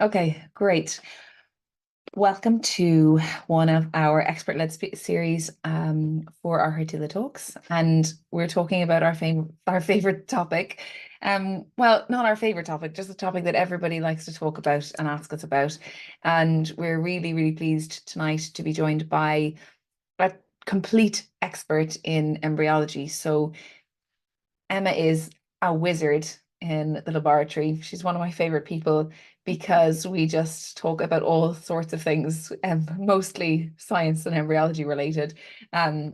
Okay, great. Welcome to one of our expert-led series for our Hertility talks, and we're talking about our favorite topic. Well, not our favorite topic, just a topic that everybody likes to talk about and ask us about. And we're really, really pleased tonight to be joined by a complete expert in embryology. So Emma is a wizard in the laboratory. She's one of my favorite people because we just talk about all sorts of things, mostly science and embryology related. Um,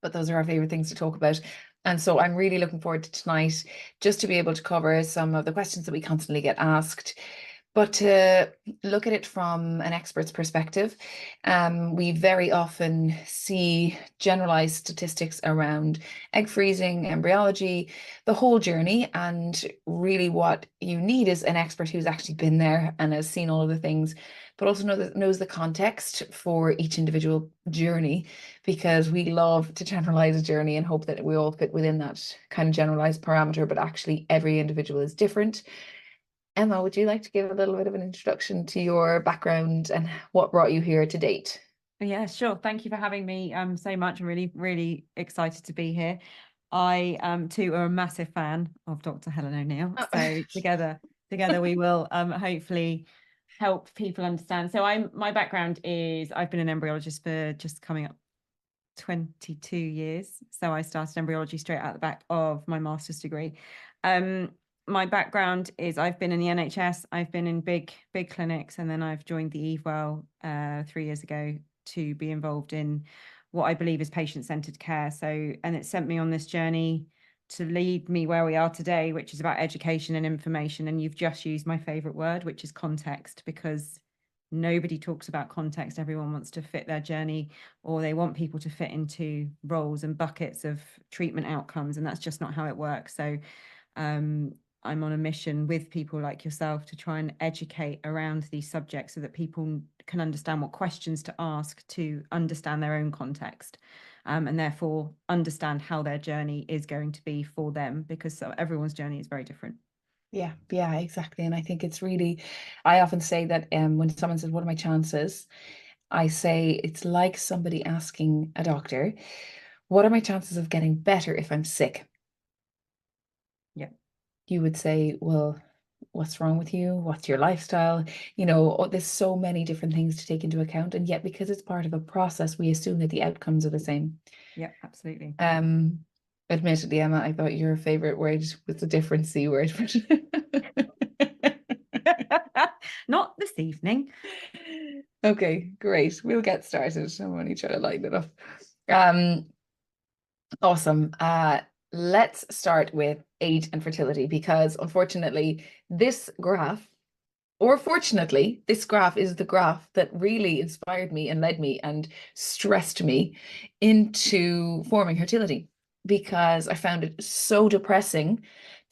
but those are our favorite things to talk about. And so I'm really looking forward to tonight just to be able to cover some of the questions that we constantly get asked, but to look at it from an expert's perspective. We very often see generalized statistics around egg freezing, embryology, the whole journey. And really what you need is an expert who's actually been there and has seen all of the things, but also knows the context for each individual journey, because we love to generalize a journey and hope that we all fit within that kind of generalized parameter, but actually every individual is different. Emma, would you like to give a little bit of an introduction to your background and what brought you here to date? Yeah, sure. Thank you for having me so much. I'm really, really excited to be here. I too are a massive fan of Dr. Helen O'Neill. So together we will hopefully help people understand. So my background is I've been an embryologist for just coming up 22 years. So I started embryology straight out the back of my master's degree. My background is I've been in the NHS, I've been in big clinics, and then I've joined the Evewell 3 years ago to be involved in what I believe is patient-centered care. So, and it sent me on this journey to lead me where we are today, which is about education and information. And you've just used my favorite word, which is context, because nobody talks about context. Everyone wants to fit their journey, or they want people to fit into roles and buckets of treatment outcomes. And that's just not how it works. So I'm on a mission with people like yourself to try and educate around these subjects so that people can understand what questions to ask to understand their own context, and therefore understand how their journey is going to be for them, because everyone's journey is very different. Yeah, exactly. And I think it's really, I often say that when someone says, what are my chances? I say it's like somebody asking a doctor, what are my chances of getting better if I'm sick? Yeah. You would say, well, what's wrong with you? What's your lifestyle? There's so many different things to take into account. And yet, because it's part of a process, we assume that the outcomes are the same. Yeah, absolutely. Admittedly, Emma, I thought your favorite word was the different C word. Not this evening. Okay, great. We'll get started. I'm only trying to lighten it up. Awesome. Let's start with age and fertility, because unfortunately, this graph, or fortunately, this graph is the graph that really inspired me and led me and stressed me into forming Hertility, because I found it so depressing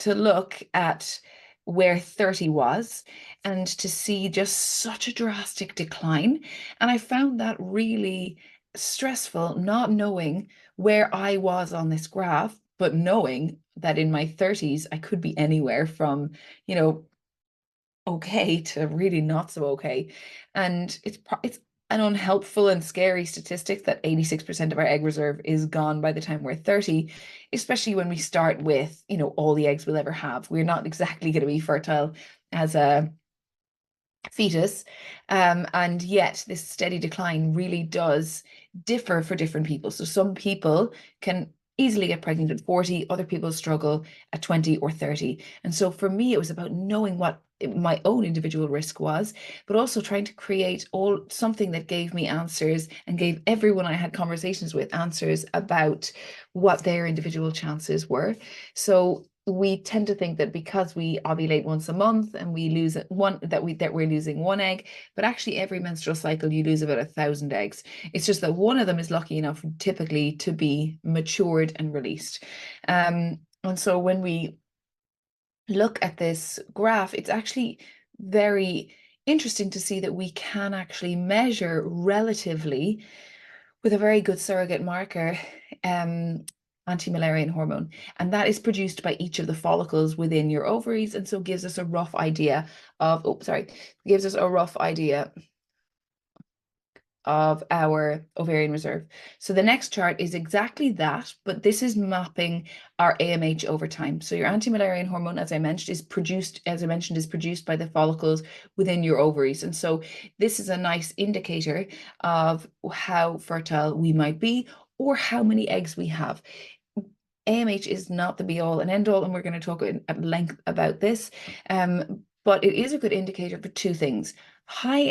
to look at where 30 was and to see just such a drastic decline. And I found that really stressful, not knowing where I was on this graph, but knowing that in my 30s, I could be anywhere from, okay to really not so okay. And it's an unhelpful and scary statistic that 86% of our egg reserve is gone by the time we're 30, especially when we start with, all the eggs we'll ever have. We're not exactly going to be fertile as a fetus. And yet this steady decline really does differ for different people. So some people can easily get pregnant at 40, other people struggle at 20 or 30. And so for me, it was about knowing what my own individual risk was, but also trying to create something that gave me answers and gave everyone I had conversations with answers about what their individual chances were. So we tend to think that because we ovulate once a month and we lose we're losing one egg, but actually every menstrual cycle you lose about 1,000 eggs. It's just that one of them is lucky enough typically to be matured and released. And so when we look at this graph, it's actually very interesting to see that we can actually measure relatively with a very good surrogate marker anti-Müllerian hormone, and that is produced by each of the follicles within your ovaries, and so gives us a rough idea of, gives us a rough idea of our ovarian reserve. So the next chart is exactly that, but this is mapping our AMH over time. So your anti-Müllerian hormone, as I mentioned, is produced by the follicles within your ovaries. And so this is a nice indicator of how fertile we might be or how many eggs we have. AMH is not the be all and end all, and we're going to talk at length about this. But it is a good indicator for two things.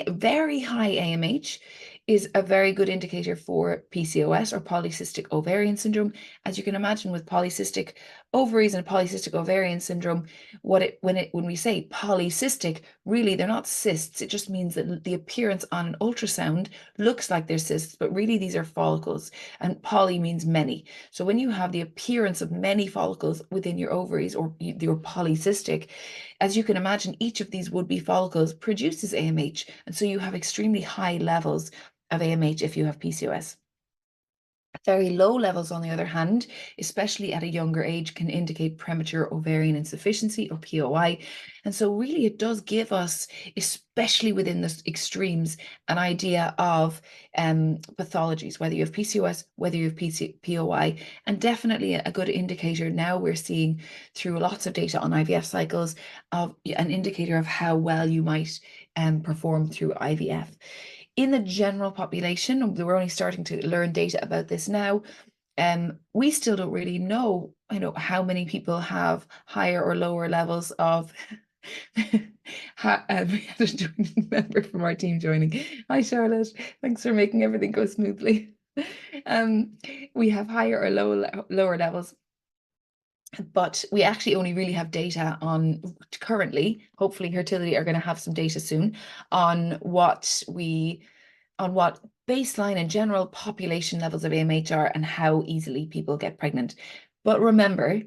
Very high AMH is a very good indicator for PCOS, or polycystic ovarian syndrome. As you can imagine, with polycystic ovaries and polycystic ovarian syndrome, when we say polycystic, really they're not cysts. It just means that the appearance on an ultrasound looks like they're cysts, but really these are follicles, and poly means many. So when you have the appearance of many follicles within your ovaries, or you're polycystic, as you can imagine, each of these would-be follicles produces AMH, and so you have extremely high levels of AMH if you have PCOS. Very low levels, on the other hand, especially at a younger age, can indicate premature ovarian insufficiency, or POI. And so really it does give us, especially within the extremes, an idea of pathologies, whether you have PCOS, whether you have POI, and definitely a good indicator now we're seeing through lots of data on IVF cycles of an indicator of how well you might perform through IVF. In the general population, we're only starting to learn data about this now. We still don't really know, how many people have higher or lower levels of. We had a member from our team joining. Hi, Charlotte. Thanks for making everything go smoothly. We have higher or lower levels, but we actually only really have data on currently. Hopefully, Hertility are going to have some data soon on what baseline and general population levels of AMH are and how easily people get pregnant. But remember,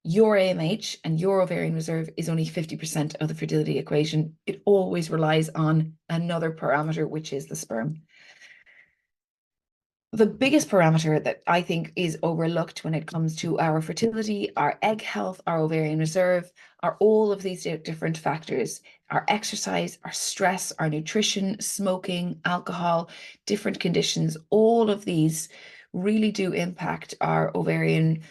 your AMH and your ovarian reserve is only 50% of the fertility equation. It always relies on another parameter, which is the sperm. The biggest parameter that I think is overlooked when it comes to our fertility, our egg health, our ovarian reserve, are all of these different factors: our exercise, our stress, our nutrition, smoking, alcohol, different conditions. All of these really do impact our ovarian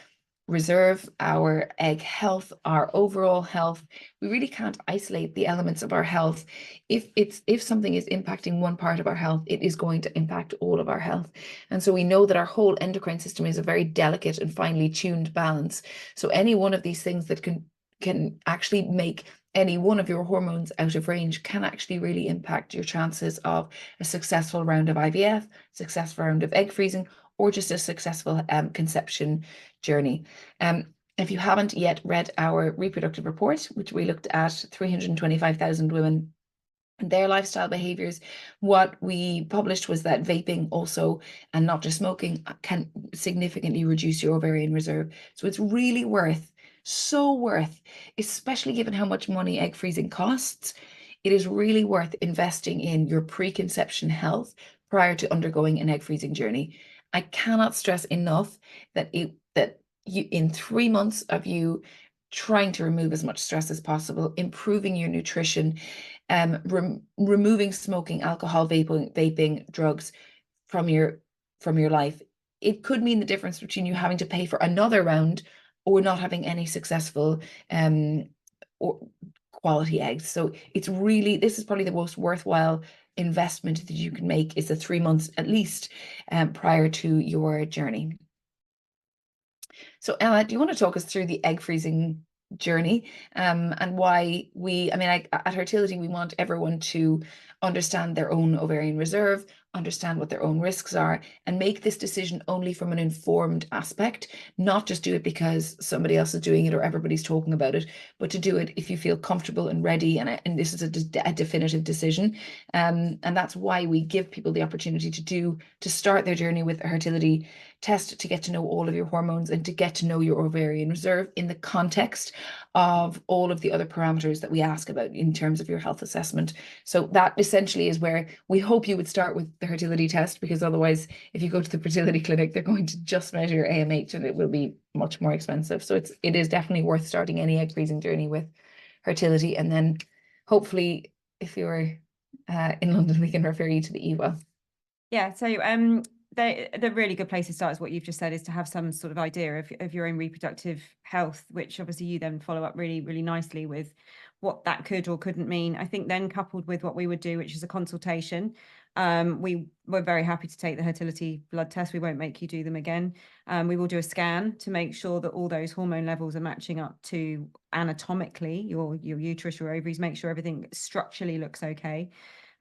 reserve, our egg health, our overall health. We really can't isolate the elements of our health. If something is impacting one part of our health, it is going to impact all of our health. And so we know that our whole endocrine system is a very delicate and finely tuned balance. So any one of these things that can actually make any one of your hormones out of range can actually really impact your chances of a successful round of IVF, successful round of egg freezing, or just a successful conception journey. If you haven't yet read our reproductive report, which we looked at 325,000 women and their lifestyle behaviors, what we published was that vaping also, and not just smoking, can significantly reduce your ovarian reserve. So it's really so worth, especially given how much money egg freezing costs, it is really worth investing in your preconception health prior to undergoing an egg freezing journey. I cannot stress enough that you, in 3 months of you trying to remove as much stress as possible, improving your nutrition, removing smoking, alcohol, vaping, drugs from your life, it could mean the difference between you having to pay for another round or not having any successful or quality eggs. So this is probably the most worthwhile investment that you can make, is the 3 months at least prior to your journey. So Emma, do you want to talk us through the egg freezing journey and why at Hertility, we want everyone to understand their own ovarian reserve, understand what their own risks are, and make this decision only from an informed aspect, not just do it because somebody else is doing it or everybody's talking about it, but to do it if you feel comfortable and ready, and this is a definitive decision. And that's why we give people the opportunity to start their journey with a Hertility test, to get to know all of your hormones and to get to know your ovarian reserve in the context of all of the other parameters that we ask about in terms of your health assessment. So that essentially is where we hope you would start with the fertility test, because otherwise, if you go to the fertility clinic, they're going to just measure your AMH and it will be much more expensive. So it is definitely worth starting any egg freezing journey with fertility. And then hopefully, if you're in London, we can refer you to the Evewell. Yeah, so the really good place to start is what you've just said, is to have some sort of idea of your own reproductive health, which obviously you then follow up really, really nicely with what that could or couldn't mean. I think then coupled with what we would do, which is a consultation, we're very happy to take the fertility blood test. We won't make you do them again. We will do a scan to make sure that all those hormone levels are matching up to anatomically your uterus, your ovaries, make sure everything structurally looks okay.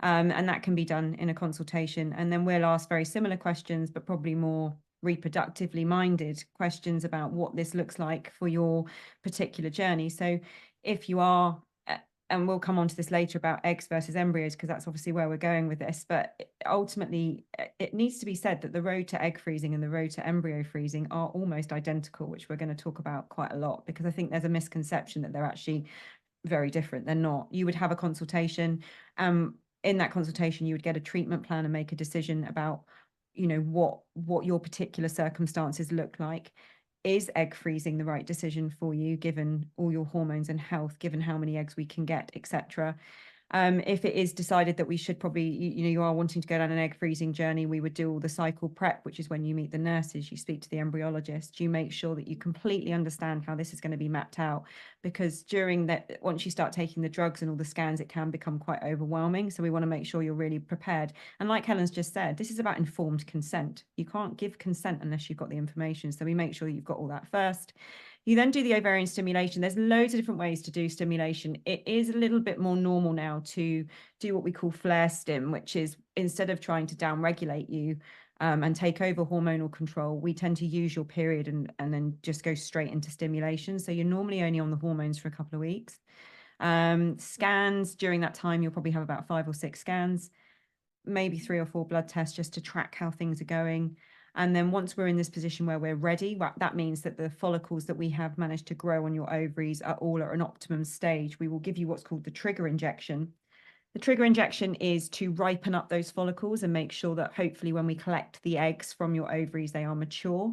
And that can be done in a consultation. And then we'll ask very similar questions, but probably more reproductively minded questions about what this looks like for your particular journey. So if you are, and we'll come on to this later about eggs versus embryos, because that's obviously where we're going with this, but ultimately it needs to be said that the road to egg freezing and the road to embryo freezing are almost identical, which we're going to talk about quite a lot, because I think there's a misconception that they're actually very different. They're not. You would have a consultation. In that consultation, you would get a treatment plan and make a decision about, what your particular circumstances look like. Is egg freezing the right decision for you, given all your hormones and health, given how many eggs we can get, etc. If it is decided that we should probably, you are wanting to go down an egg freezing journey, we would do all the cycle prep, which is when you meet the nurses, you speak to the embryologist, you make sure that you completely understand how this is going to be mapped out, because during that, once you start taking the drugs and all the scans, it can become quite overwhelming. So we want to make sure you're really prepared. And like Helen's just said, this is about informed consent. You can't give consent unless you've got the information. So we make sure you've got all that first. You then do the ovarian stimulation. There's loads of different ways to do stimulation. It is a little bit more normal now to do what we call flare stim, which is, instead of trying to downregulate you and take over hormonal control, we tend to use your period and then just go straight into stimulation. So you're normally only on the hormones for a couple of weeks. Scans, during that time, you'll probably have about 5 or 6 scans, maybe 3 or 4 blood tests just to track how things are going. And then once we're in this position where we're ready, that means that the follicles that we have managed to grow on your ovaries are all at an optimum stage. We will give you what's called the trigger injection. The trigger injection is to ripen up those follicles and make sure that hopefully when we collect the eggs from your ovaries, they are mature.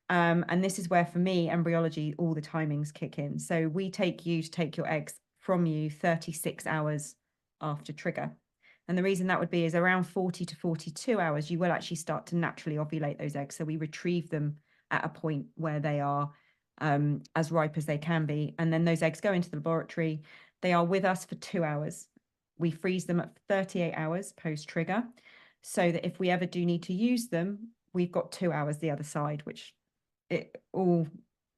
And this is where, for me, embryology, all the timings kick in. So we take your eggs from you 36 hours after trigger. And the reason that would be is around 40 to 42 hours, you will actually start to naturally ovulate those eggs. So we retrieve them at a point where they are as ripe as they can be. And then those eggs go into the laboratory. They are with us for 2 hours. We freeze them at 38 hours post-trigger, so that if we ever do need to use them, we've got 2 hours the other side, which it all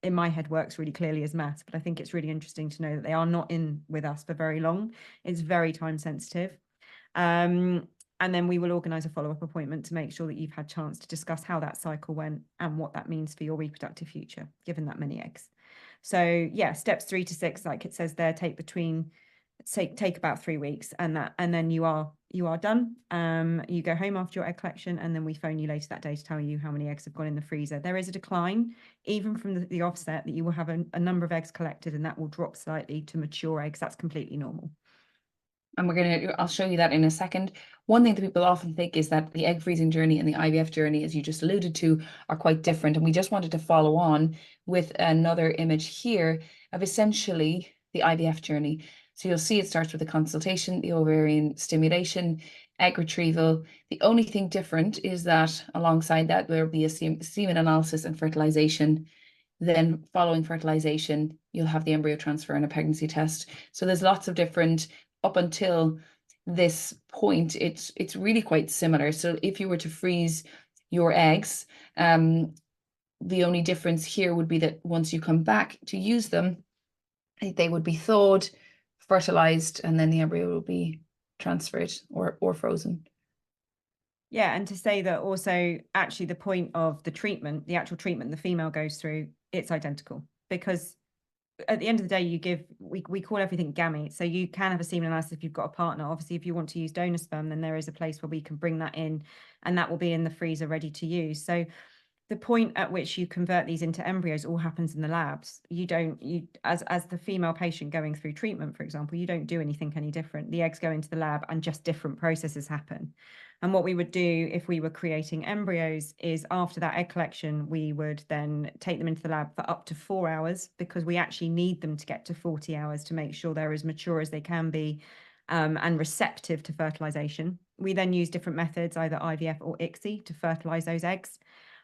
in my head works really clearly as maths. But I think it's really interesting to know that they are not in with us for very long. It's very time sensitive. And then we will organise a follow-up appointment to make sure that you've had a chance to discuss how that cycle went and what that means for your reproductive future, given that many eggs. So yeah, steps 3 to 6, like it says there, take about 3 weeks, and then you are done. You go home after your egg collection, and then we phone you later that day to tell you how many eggs have gone in the freezer. There is a decline, even from the offset, that you will have a number of eggs collected, and that will drop slightly to mature eggs. That's completely normal. And I'll show you that in a second. One thing that people often think is that the egg freezing journey and the IVF journey, as you just alluded to, are quite different. And we just wanted to follow on with another image here of essentially the IVF journey. So you'll see it starts with a consultation, the ovarian stimulation, egg retrieval. The only thing different is that alongside that, there will be a semen analysis and fertilization. Then following fertilization, you'll have the embryo transfer and a pregnancy test. So there's lots of different, up until this point, it's really quite similar. So if you were to freeze your eggs, the only difference here would be that once you come back to use them, they would be thawed, fertilized, and then the embryo will be transferred or frozen. Yeah, and to say that also, actually, the point of the treatment, the actual treatment the female goes through, it's identical, because at the end of the day, we call everything gametes. So you can have a semen analysis if you've got a partner. Obviously, if you want to use donor sperm, then there is a place where we can bring that in, and that will be in the freezer ready to use. So the point at which you convert these into embryos all happens in the labs. As the female patient going through treatment, for example, you don't do anything any different. The eggs go into the lab and just different processes happen. And what we would do if we were creating embryos is after that egg collection, we would then take them into the lab for up to 4 hours, because we actually need them to get to 40 hours to make sure they're as mature as they can be, and receptive to fertilization. We then use different methods, either IVF or ICSI, to fertilize those eggs.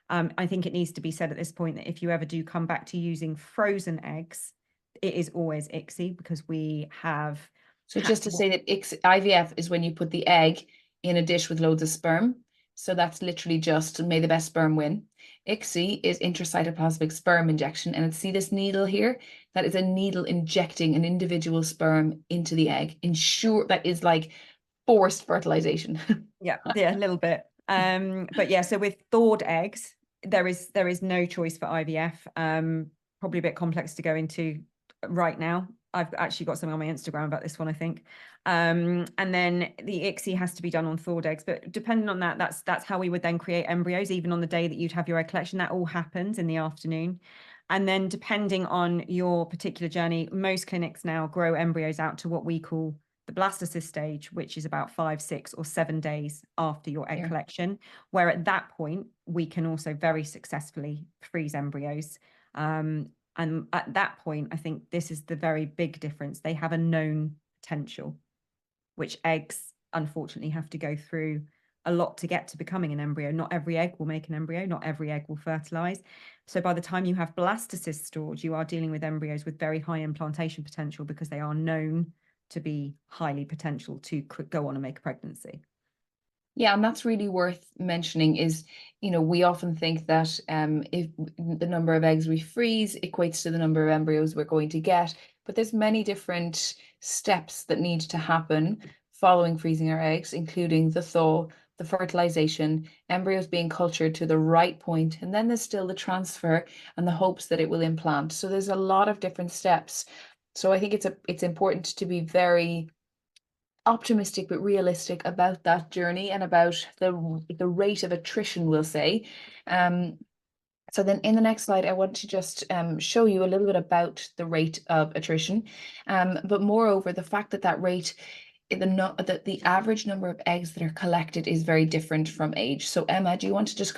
I think it needs to be said at this point that if you ever do come back to using frozen eggs, it is always ICSI, because we have. So just to say that IVF is when you put the egg in a dish with loads of sperm. So that's literally just may the best sperm win. ICSI is intracytoplasmic sperm injection. And see this needle here? That is a needle injecting an individual sperm into the egg. Ensure that is like forced fertilization. Yeah, a little bit. But yeah, so with thawed eggs, there is no choice for IVF. Probably a bit complex to go into right now. I've actually got something on my Instagram about this one, I think. And then the ICSI has to be done on thawed eggs, but depending on that, that's how we would then create embryos. Even on the day that you'd have your egg collection, that all happens in the afternoon. And then depending on your particular journey, most clinics now grow embryos out to what we call the blastocyst stage, which is about 5, 6, or 7 days after your egg collection, where at that point, we can also very successfully freeze embryos. And at that point, I think this is the very big difference. They have a known potential, which eggs, unfortunately, have to go through a lot to get to becoming an embryo. Not every egg will make an embryo. Not every egg will fertilize. So by the time you have blastocysts stored, you are dealing with embryos with very high implantation potential, because they are known to be highly potential to go on and make a pregnancy. Yeah, and that's really worth mentioning is, we often think that if the number of eggs we freeze equates to the number of embryos we're going to get, but there's many different steps that need to happen following freezing our eggs, including the thaw, the fertilization, embryos being cultured to the right point, and then there's still the transfer and the hopes that it will implant. So there's a lot of different steps. So I think it's important to be very optimistic but realistic about that journey and about the rate of attrition, we'll say. So then in the next slide, I want to just show you a little bit about the rate of attrition, but moreover, the fact that rate, the average number of eggs that are collected is very different from age. So Emma, do you want to just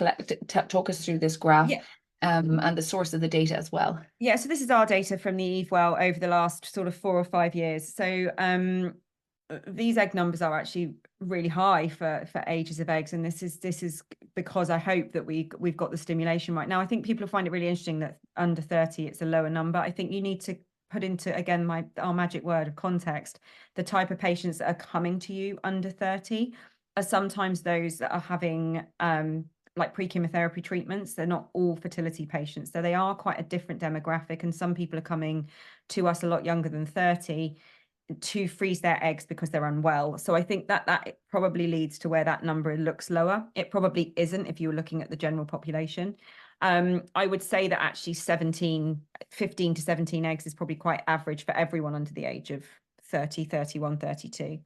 talk us through this graph? Yeah. And the source of the data as well? Yeah, so this is our data from the Evewell over the last sort of 4 or 5 years. So these egg numbers are actually really high for ages of eggs, and this is because I hope that we've got the stimulation right. Now I think people find it really interesting that under 30 it's a lower number. I think you need to put into, again, our magic word of context. The type of patients that are coming to you under 30 are sometimes those that are having like pre-chemotherapy treatments. They're not all fertility patients, so they are quite a different demographic, and some people are coming to us a lot younger than 30 to freeze their eggs because they're unwell. So I think that probably leads to where that number looks lower. It probably isn't if you were looking at the general population. I would say that actually 15 to 17 eggs is probably quite average for everyone under the age of 30, 31, 32.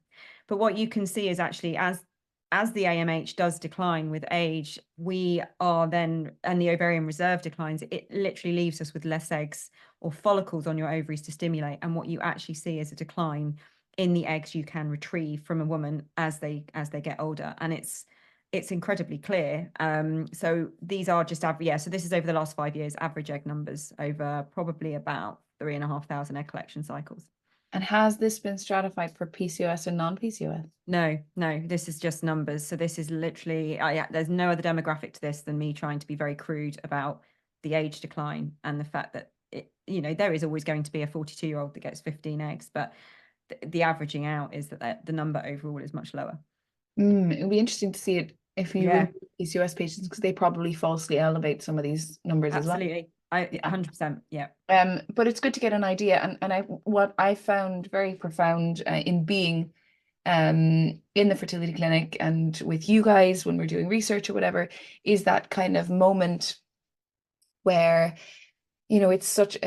But what you can see is actually as the AMH does decline with age, we are then, and the ovarian reserve declines, it literally leaves us with less eggs or follicles on your ovaries to stimulate. And what you actually see is a decline in the eggs you can retrieve from a woman as they get older. And it's incredibly clear. So these are just average. Yeah, so this is over the last 5 years, average egg numbers over probably about 3,500 egg collection cycles. And has this been stratified for PCOS and non-PCOS? No, this is just numbers. So this is literally, there's no other demographic to this than me trying to be very crude about the age decline and the fact that there is always going to be a 42-year-old that gets 15 eggs, but the averaging out is that the number overall is much lower. It would be interesting to see it if you remove PCOS patients, because they probably falsely elevate some of these numbers as well. Absolutely. 100%. Yeah. But it's good to get an idea. And what I found very profound in being in the fertility clinic and with you guys when we're doing research or whatever, is that kind of moment where, it's such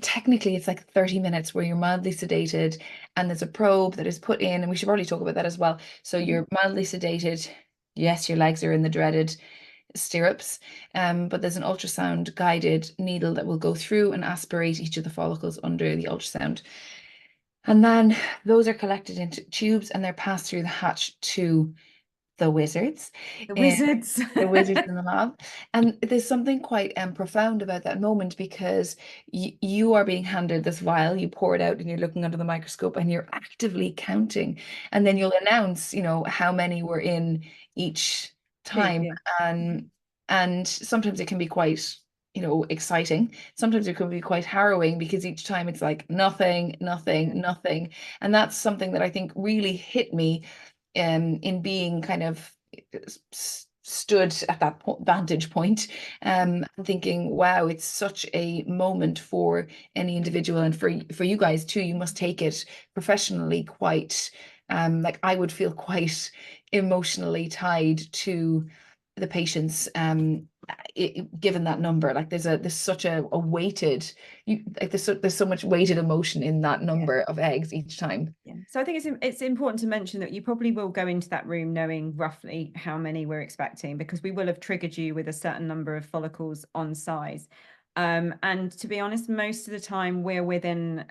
technically it's like 30 minutes where you're mildly sedated and there's a probe that is put in, and we should probably talk about that as well. So you're mildly sedated. Yes, your legs are in the dreaded stirrups, but there's an ultrasound guided needle that will go through and aspirate each of the follicles under the ultrasound. And then those are collected into tubes and they're passed through the hatch to the wizards. The wizards. The wizards in the lab. And there's something quite profound about that moment because you are being handed this vial, you pour it out and you're looking under the microscope and you're actively counting. And then you'll announce, how many were in each time. Yeah. And sometimes it can be quite, exciting. Sometimes it can be quite harrowing because each time it's like nothing, nothing, nothing. And that's something that I think really hit me in being kind of stood at that vantage point, thinking, wow, it's such a moment for any individual and for you guys too. You must take it professionally quite, like I would feel quite emotionally tied to the patients, given that number. Like there's such a weighted, like there's so much weighted emotion in that number of eggs each time. Yeah. So I think it's important to mention that you probably will go into that room knowing roughly how many we're expecting, because we will have triggered you with a certain number of follicles on size. And to be honest, most of the time we're within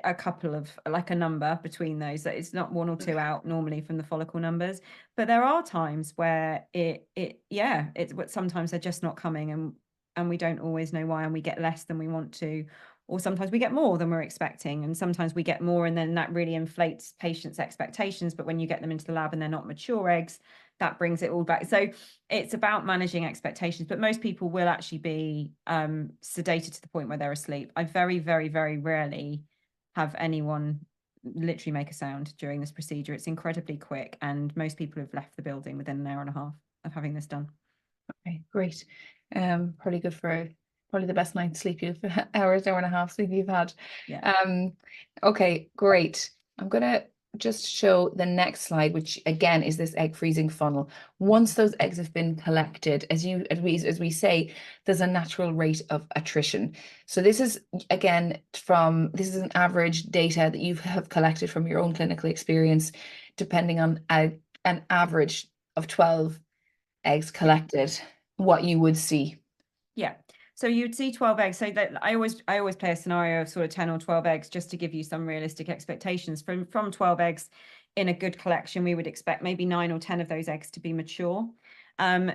a couple of, like, a number between those, that it's not one or two out normally from the follicle numbers. But there are times where it's sometimes they're just not coming, and we don't always know why, and we get less than we want to, or sometimes we get more than we're expecting, and sometimes we get more, and then that really inflates patients' expectations. But when you get them into the lab and they're not mature eggs, that brings it all back. So it's about managing expectations, but most people will actually be sedated to the point where they're asleep. I very, very, very rarely have anyone literally make a sound during this procedure. It's incredibly quick, and most people have left the building within an hour and a half of having this done. Okay, great. Probably good for probably the best night's sleep you've hour and a half sleep you've had. Yeah. Okay, great. I'm gonna just show the next slide, which again is this egg freezing funnel. Once those eggs have been collected, as we say, there's a natural rate of attrition. So this is again this is an average data that you have collected from your own clinical experience, depending on an average of 12 eggs collected, what you would see. Yeah. So you'd see 12 eggs. So that I always play a scenario of sort of 10 or 12 eggs, just to give you some realistic expectations. From 12 eggs in a good collection, we would expect maybe 9 or 10 of those eggs to be mature.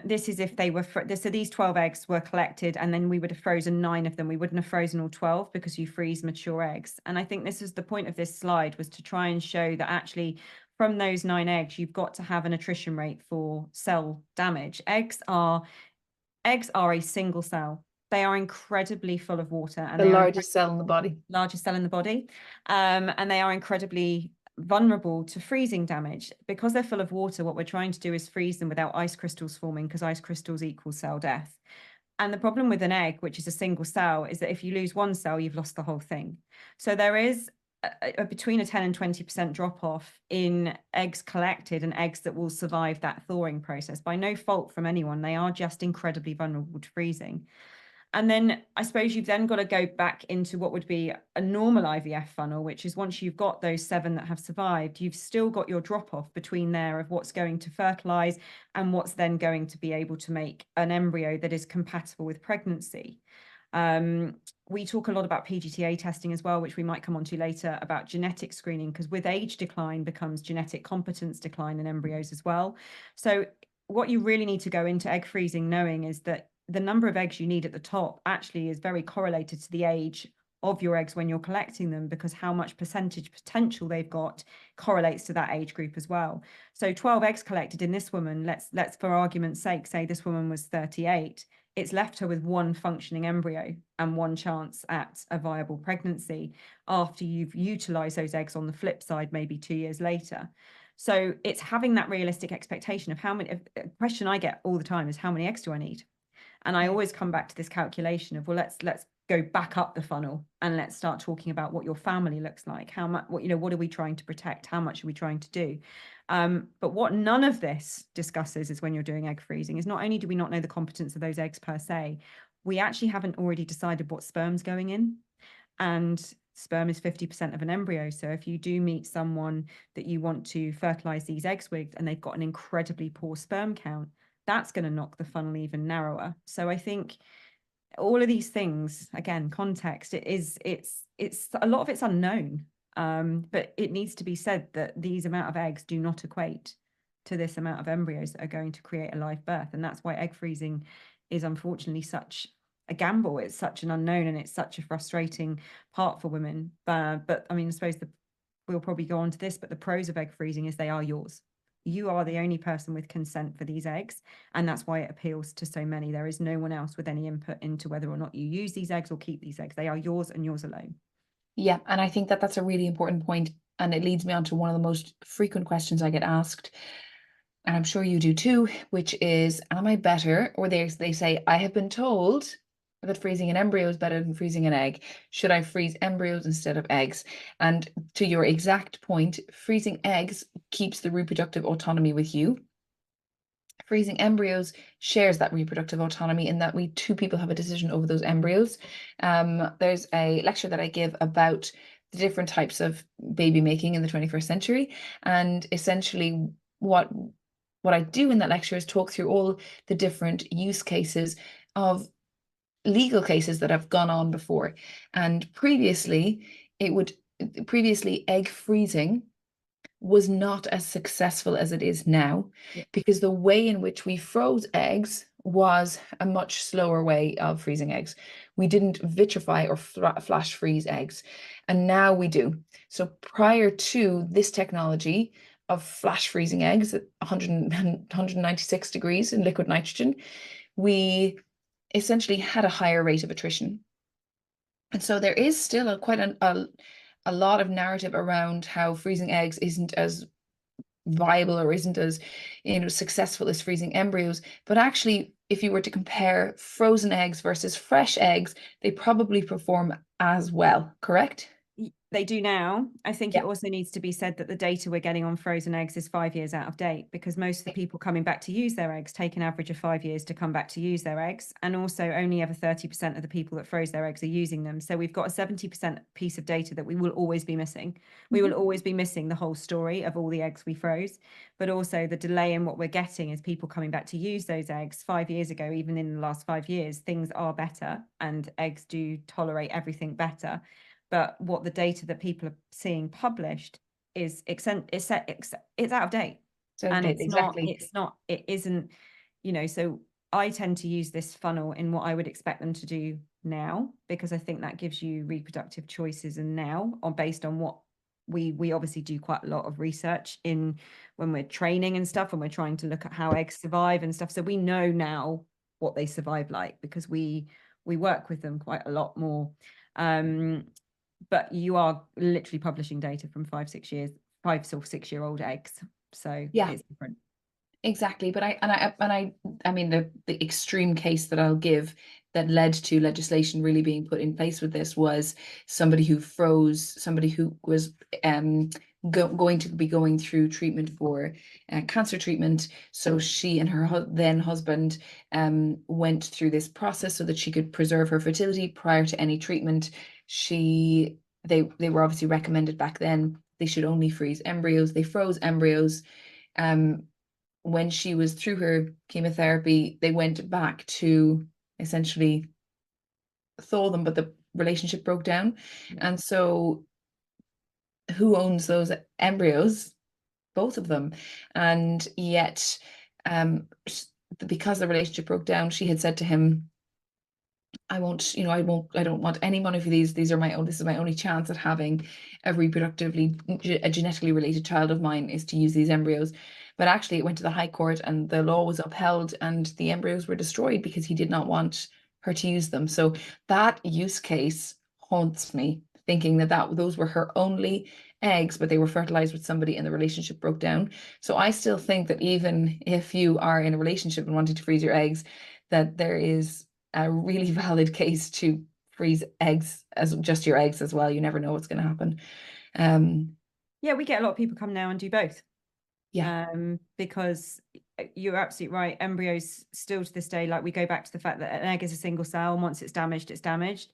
This is if they were, so these 12 eggs were collected, and then we would have frozen 9 of them. We wouldn't have frozen all 12, because you freeze mature eggs. And I think this is the point of this slide, was to try and show that actually from those 9 eggs, you've got to have an attrition rate for cell damage. Eggs are a single cell. They are incredibly full of water, and the largest cell in the body. Largest cell in the body. And they are incredibly vulnerable to freezing damage. Because they're full of water, what we're trying to do is freeze them without ice crystals forming, because ice crystals equal cell death. And the problem with an egg, which is a single cell, is that if you lose one cell, you've lost the whole thing. So there is between a 10 and 20% drop off in eggs collected, and eggs that will survive that thawing process by no fault from anyone. They are just incredibly vulnerable to freezing. And then I suppose you've then got to go back into what would be a normal IVF funnel, which is once you've got those 7 that have survived, you've still got your drop off between there of what's going to fertilize and what's then going to be able to make an embryo that is compatible with pregnancy. We talk a lot about PGTA testing as well, which we might come on to later, about genetic screening, because with age decline becomes genetic competence decline in embryos as well. So what you really need to go into egg freezing knowing is that the number of eggs you need at the top actually is very correlated to the age of your eggs when you're collecting them, because how much percentage potential they've got correlates to that age group as well. So 12 eggs collected in this woman, let's for argument's sake say this woman was 38. It's left her with 1 functioning embryo and 1 chance at a viable pregnancy after you've utilized those eggs on the flip side, maybe 2 years later. So it's having that realistic expectation of how many. A question I get all the time is, how many eggs do I need? And I always come back to this calculation of, well, let's go back up the funnel and let's start talking about what your family looks like. How much, what are we trying to protect? How much are we trying to do? But what none of this discusses is, when you're doing egg freezing, is not only do we not know the competence of those eggs per se, we actually haven't already decided what sperm's going in. And sperm is 50% of an embryo. So if you do meet someone that you want to fertilize these eggs with, and they've got an incredibly poor sperm count, that's going to knock the funnel even narrower. So I think all of these things, again, context, it's a lot of it's unknown, but it needs to be said that these amount of eggs do not equate to this amount of embryos that are going to create a live birth. And that's why egg freezing is unfortunately such a gamble. It's such an unknown, and it's such a frustrating part for women. But I mean, I suppose we'll probably go on to this, but the pros of egg freezing is they are yours. You are the only person with consent for these eggs, and that's why it appeals to so many. There is no one else with any input into whether or not you use these eggs or keep these eggs. They are yours and yours alone. Yeah, and I think that that's a really important point, and it leads me on to one of the most frequent questions I get asked, and I'm sure you do too, which is, am I better? Or they say, I have been told that freezing an embryo is better than freezing an egg. Should I freeze embryos instead of eggs? And to your exact point, freezing eggs keeps the reproductive autonomy with you. Freezing embryos shares that reproductive autonomy in that we two people have a decision over those embryos. There's a lecture that I give about the different types of baby making in the 21st century, and essentially what I do in that lecture is talk through all the different use cases of legal cases that have gone on before. And previously egg freezing was not as successful as it is now, because the way in which we froze eggs was a much slower way of freezing eggs. We didn't vitrify or flash freeze eggs, and now we do. So prior to this technology of flash freezing eggs at 196 degrees in liquid nitrogen, we essentially had a higher rate of attrition. And so there is still quite a lot of narrative around how freezing eggs isn't as viable or isn't as successful as freezing embryos. But actually, if you were to compare frozen eggs versus fresh eggs, they probably perform as well, correct? They do now. I think Yeah. it also needs to be said that the data we're getting on frozen eggs is 5 years out of date, because most of the people coming back to use their eggs take an average of 5 years to come back to use their eggs. And also only ever 30% of the people that froze their eggs are using them. So we've got a 70% piece of data that we will always be missing. We will always be missing the whole story of all the eggs we froze, but also the delay in what we're getting is people coming back to use those eggs 5 years ago. Even in the last 5 years, things are better and eggs do tolerate everything better. But what the data that people are seeing published is it's out of date. So And exactly. it isn't, so I tend to use this funnel in what I would expect them to do now, because I think that gives you reproductive choices and now based on what we obviously do quite a lot of research in when we're training and stuff, and we're trying to look at how eggs survive and stuff. So we know now what they survive like, because we work with them quite a lot more. But you are literally publishing data from 5 or 6 year old eggs. So Yeah, it's different. exactly. But I mean, the extreme case that I'll give that led to legislation really being put in place with this was somebody who was going to be going through treatment for cancer treatment. So she and her then husband went through this process so that she could preserve her fertility prior to any treatment. They were obviously recommended back then they should only freeze embryos. They froze embryos. When she was through her chemotherapy, they went back to essentially thaw them, but the relationship broke down. And so who owns those embryos? Both of them. And yet, because the relationship broke down, she had said to him, I don't want any money for these. This is my only chance at having a genetically related child of mine is to use these embryos. But actually it went to the High Court and the law was upheld and the embryos were destroyed because he did not want her to use them. So that use case haunts me, thinking that those were her only eggs, but they were fertilized with somebody and the relationship broke down. So I still think that even if you are in a relationship and wanting to freeze your eggs, that there is a really valid case to freeze eggs as just your eggs as well. You never know what's going to happen. Yeah, we get a lot of people come now and do both. Yeah. Because you're absolutely right. Embryos still to this day, like we go back to the fact that an egg is a single cell, and once it's damaged, it's damaged.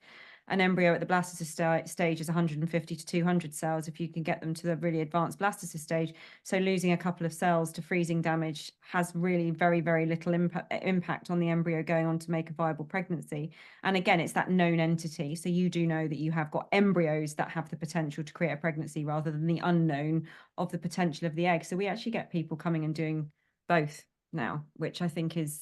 an embryo at the blastocyst stage is 150 to 200 cells if you can get them to the really advanced blastocyst stage. So losing a couple of cells to freezing damage has really very, very little impact on the embryo going on to make a viable pregnancy. And again, it's that known entity. So you do know that you have got embryos that have the potential to create a pregnancy rather than the unknown of the potential of the egg. So we actually get people coming and doing both now, which I think is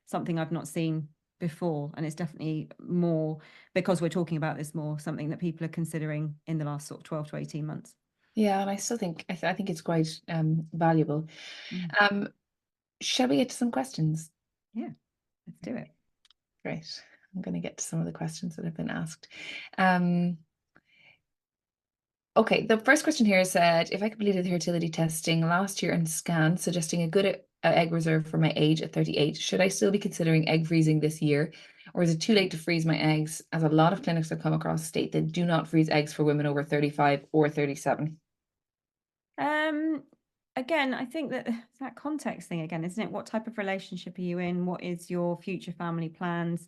something I've not seen before, and it's definitely more, because we're talking about this more, something that people are considering in the last sort of 12 to 18 months. Yeah, and I still think I think it's quite valuable. Shall we get to some questions? Yeah, let's do it. Great. I'm going to get to some of the questions that have been asked. Okay, the first question here said, if I completed the fertility testing last year and scan suggesting a good egg reserve for my age at 38, should I still be considering egg freezing this year? Or is it too late to freeze my eggs, as a lot of clinics I've come across state they do not freeze eggs for women over 35 or 37? Again, I think that it's that context thing again, isn't it? What type of relationship are you in? What is your future family plans?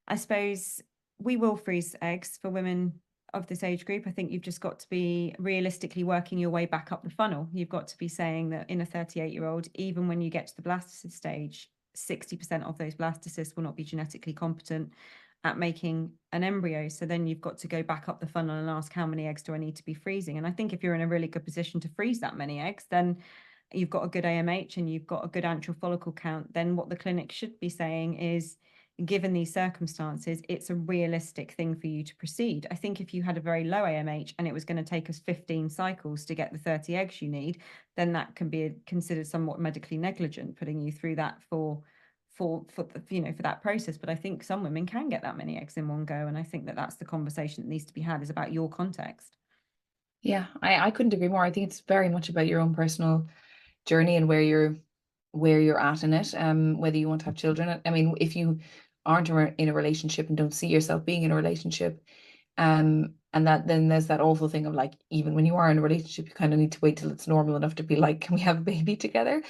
I suppose we will freeze eggs for women of this age group. I think you've just got to be realistically working your way back up the funnel. You've got to be saying that in a 38-year-old, even when you get to the blastocyst stage, 60% of those blastocysts will not be genetically competent at making an embryo. So then you've got to go back up the funnel and ask, how many eggs do I need to be freezing? And I think if you're in a really good position to freeze that many eggs, then you've got a good AMH and you've got a good antral follicle count. Then what the clinic should be saying is, given these circumstances, it's a realistic thing for you to proceed. I think if you had a very low AMH and it was going to take us 15 cycles to get the 30 eggs you need, then that can be considered somewhat medically negligent, putting you through that for that process. But I think some women can get that many eggs in one go, and I think that that's the conversation that needs to be had, is about your context. Yeah, I couldn't agree more. I think it's very much about your own personal journey and where you're at in it, whether you want to have children. I mean, if you aren't in a relationship and don't see yourself being in a relationship, and that then there's that awful thing of like, even when you are in a relationship, you kind of need to wait till it's normal enough to be like, can we have a baby together?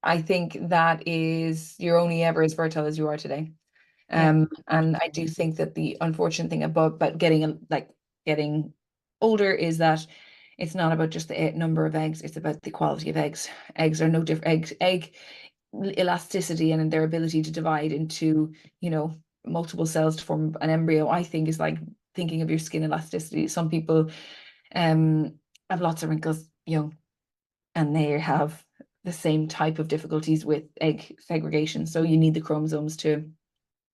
I think that is, you're only ever as fertile as you are today. And I do think that the unfortunate thing about getting older is that it's not about just the number of eggs, it's about the quality of eggs. Eggs are no different. Egg elasticity and their ability to divide into, multiple cells to form an embryo, I think is like thinking of your skin elasticity. Some people have lots of wrinkles young, and they have the same type of difficulties with egg segregation. So you need the chromosomes to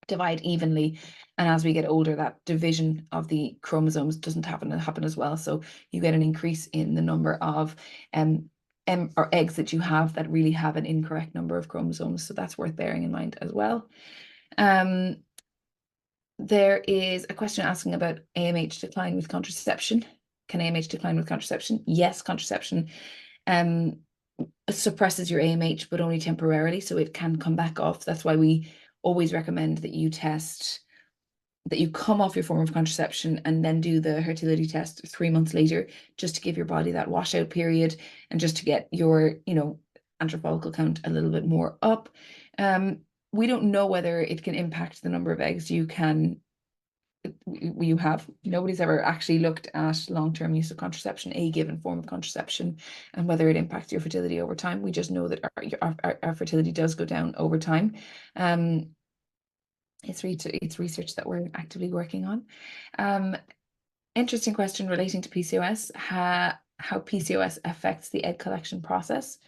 divide evenly, and as we get older, that division of the chromosomes doesn't happen as well. So you get an increase in the number of or eggs that you have that really have an incorrect number of chromosomes. So that's worth bearing in mind as well. There is a question asking about AMH decline with contraception. Can AMH decline with contraception? Yes, contraception suppresses your AMH, but only temporarily, so it can come back off. That's why we always recommend that you come off your form of contraception and then do the fertility test 3 months later, just to give your body that washout period and just to get your, antral follicle count a little bit more up. We don't know whether it can impact the number of eggs you have. Nobody's ever actually looked at long-term use of contraception, a given form of contraception, and whether it impacts your fertility over time. We just know that our fertility does go down over time. It's research that we're actively working on. Interesting question relating to PCOS, how PCOS affects the egg collection process.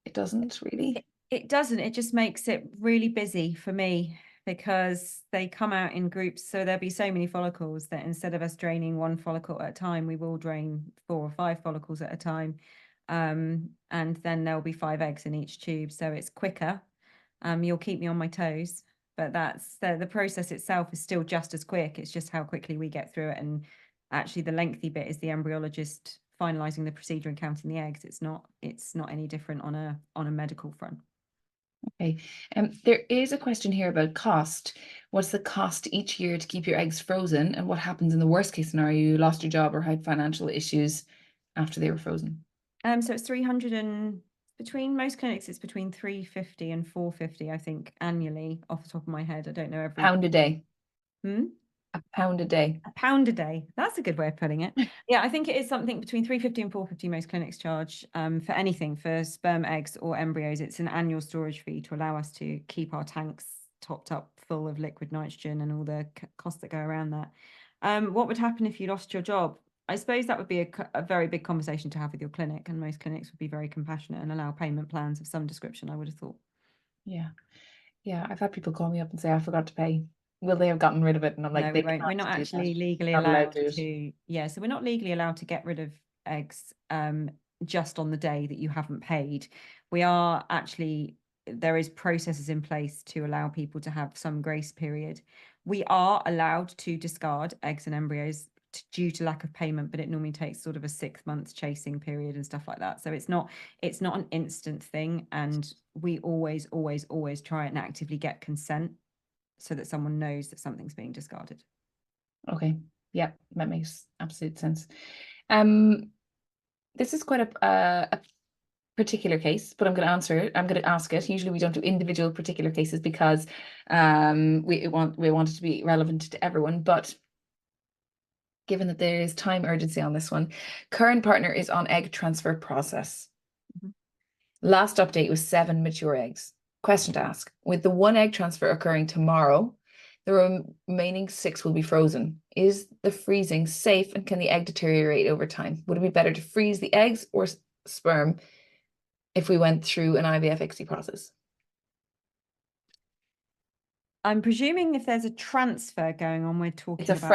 It doesn't really. It doesn't. It just makes it really busy for me, because they come out in groups. So there'll be so many follicles that instead of us draining one follicle at a time, we will drain 4 or 5 follicles at a time. And then there'll be 5 eggs in each tube. So it's quicker. You'll keep me on my toes, but that's the process itself is still just as quick. It's just how quickly we get through it. And actually the lengthy bit is the embryologist finalizing the procedure and counting the eggs. It's not any different on a medical front. Okay. There is a question here about cost. What's the cost each year to keep your eggs frozen, and what happens in the worst case scenario? You lost your job or had financial issues after they were frozen. So it's 300, and between most clinics, it's between 350 and 450, I think, annually, off the top of my head. I don't know every £1 a day. £1 a day. £1 a day. That's a good way of putting it. Yeah, I think it is something between £3.50 and £4.50 most clinics charge for anything, for sperm, eggs or embryos. It's an annual storage fee to allow us to keep our tanks topped up full of liquid nitrogen and all the costs that go around that. What would happen if you lost your job? I suppose that would be a very big conversation to have with your clinic, and most clinics would be very compassionate and allow payment plans of some description, I would have thought. Yeah. Yeah. I've had people call me up and say, I forgot to pay. Will they have gotten rid of it? And I'm like, No, they we won't. We're can't not do that. actually legally Not allowed allowed to do it. to, yeah, so we're not legally allowed to get rid of eggs just on the day that you haven't paid. We are actually, there is processes in place to allow people to have some grace period. We are allowed to discard eggs and embryos due to lack of payment, but it normally takes sort of a 6 months chasing period and stuff like that. So it's not an instant thing, and we always, always, always try and actively get consent so that someone knows that something's being discarded. Okay. Yeah, that makes absolute sense. This is quite a particular case, but I'm going to answer it. I'm going to ask it. Usually we don't do individual particular cases because we want it to be relevant to everyone. But given that there is time urgency on this one, current partner is on egg transfer process. Mhm. Last update was 7 mature eggs. Question to ask: with the 1 egg transfer occurring tomorrow, the remaining 6 will be frozen. Is the freezing safe, and can the egg deteriorate over time? Would it be better to freeze the eggs or sperm if we went through an IVF ICSI process? I'm presuming if there's a transfer going on, we're It's talking a about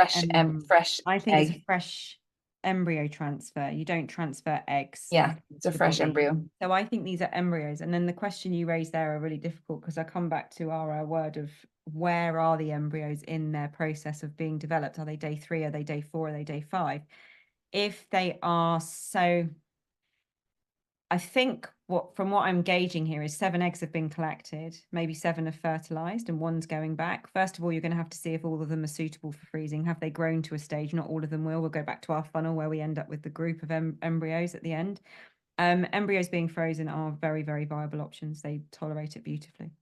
fresh I think it's a egg. fresh embryo transfer. You don't transfer eggs Yeah, back it's into a the fresh body. embryo. So I think these are embryos. And then the question you raised there are really difficult, because I come back to our word of where are the embryos in their process of being developed? Are they day 3? Are they day 4? Are they day 5? If they are, so I think from what I'm gauging here is 7 eggs have been collected, maybe 7 have fertilized and 1's going back. First of all, you're going to have to see if all of them are suitable for freezing. Have they grown to a stage? Not all of them will. We'll go back to our funnel where we end up with the group of embryos at the end. Embryos being frozen are very, very viable options. They tolerate it beautifully.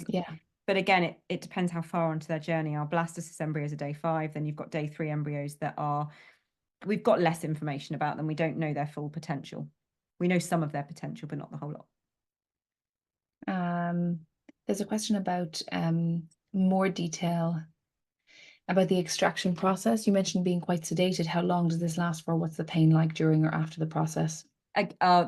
Yeah. But again, it depends how far onto their journey. Our blastocyst embryos are day 5. Then you've got day 3 embryos that are, we've got less information about them. We don't know their full potential. We know some of their potential, but not the whole lot. There's a question about more detail about the extraction process. You mentioned being quite sedated. How long does this last for? What's the pain like during or after the process?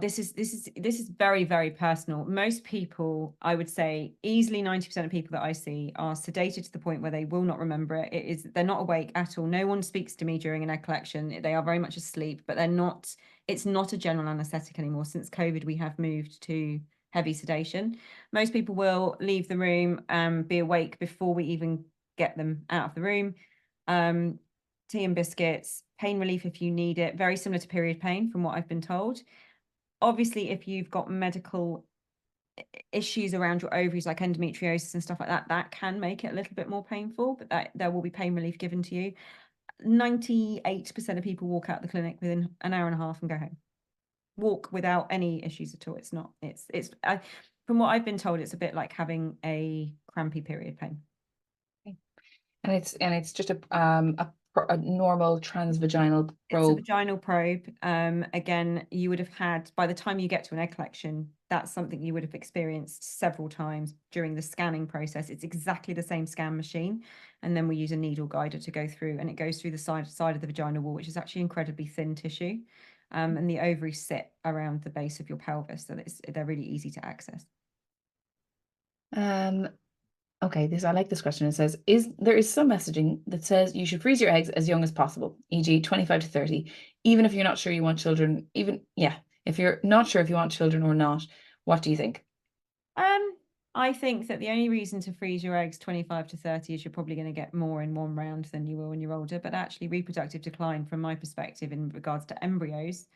This is very, very personal. Most people, I would say easily 90% of people that I see are sedated to the point where they will not remember it. They're not awake at all. No one speaks to me during an egg collection. They are very much asleep, but it's not a general anesthetic anymore. Since COVID, we have moved to heavy sedation. Most people will leave the room and be awake before we even get them out of the room. Tea and biscuits, pain relief if you need it, very similar to period pain from what I've been told. Obviously, if you've got medical issues around your ovaries like endometriosis and stuff like that, that can make it a little bit more painful, but there will be pain relief given to you. 98% of people walk out the clinic within an hour and a half and go home. Walk without any issues at all. It's not, from what I've been told, it's a bit like having a crampy period pain. And it's just a normal transvaginal probe. It's a vaginal probe. Again, you would have had, by the time you get to an egg collection, that's something you would have experienced several times during the scanning process. It's exactly the same scan machine. And then we use a needle guider to go through, and it goes through the side of the vaginal wall, which is actually incredibly thin tissue. And the ovaries sit around the base of your pelvis, so they're really easy to access. Okay, I like this question. It says, there is some messaging that says you should freeze your eggs as young as possible, e.g. 25 to 30, even if you're not sure you want children, if you're not sure if you want children or not. What do you think? I think that the only reason to freeze your eggs 25 to 30 is you're probably going to get more in one round than you will when you're older. But actually, reproductive decline, from my perspective, in regards to embryos,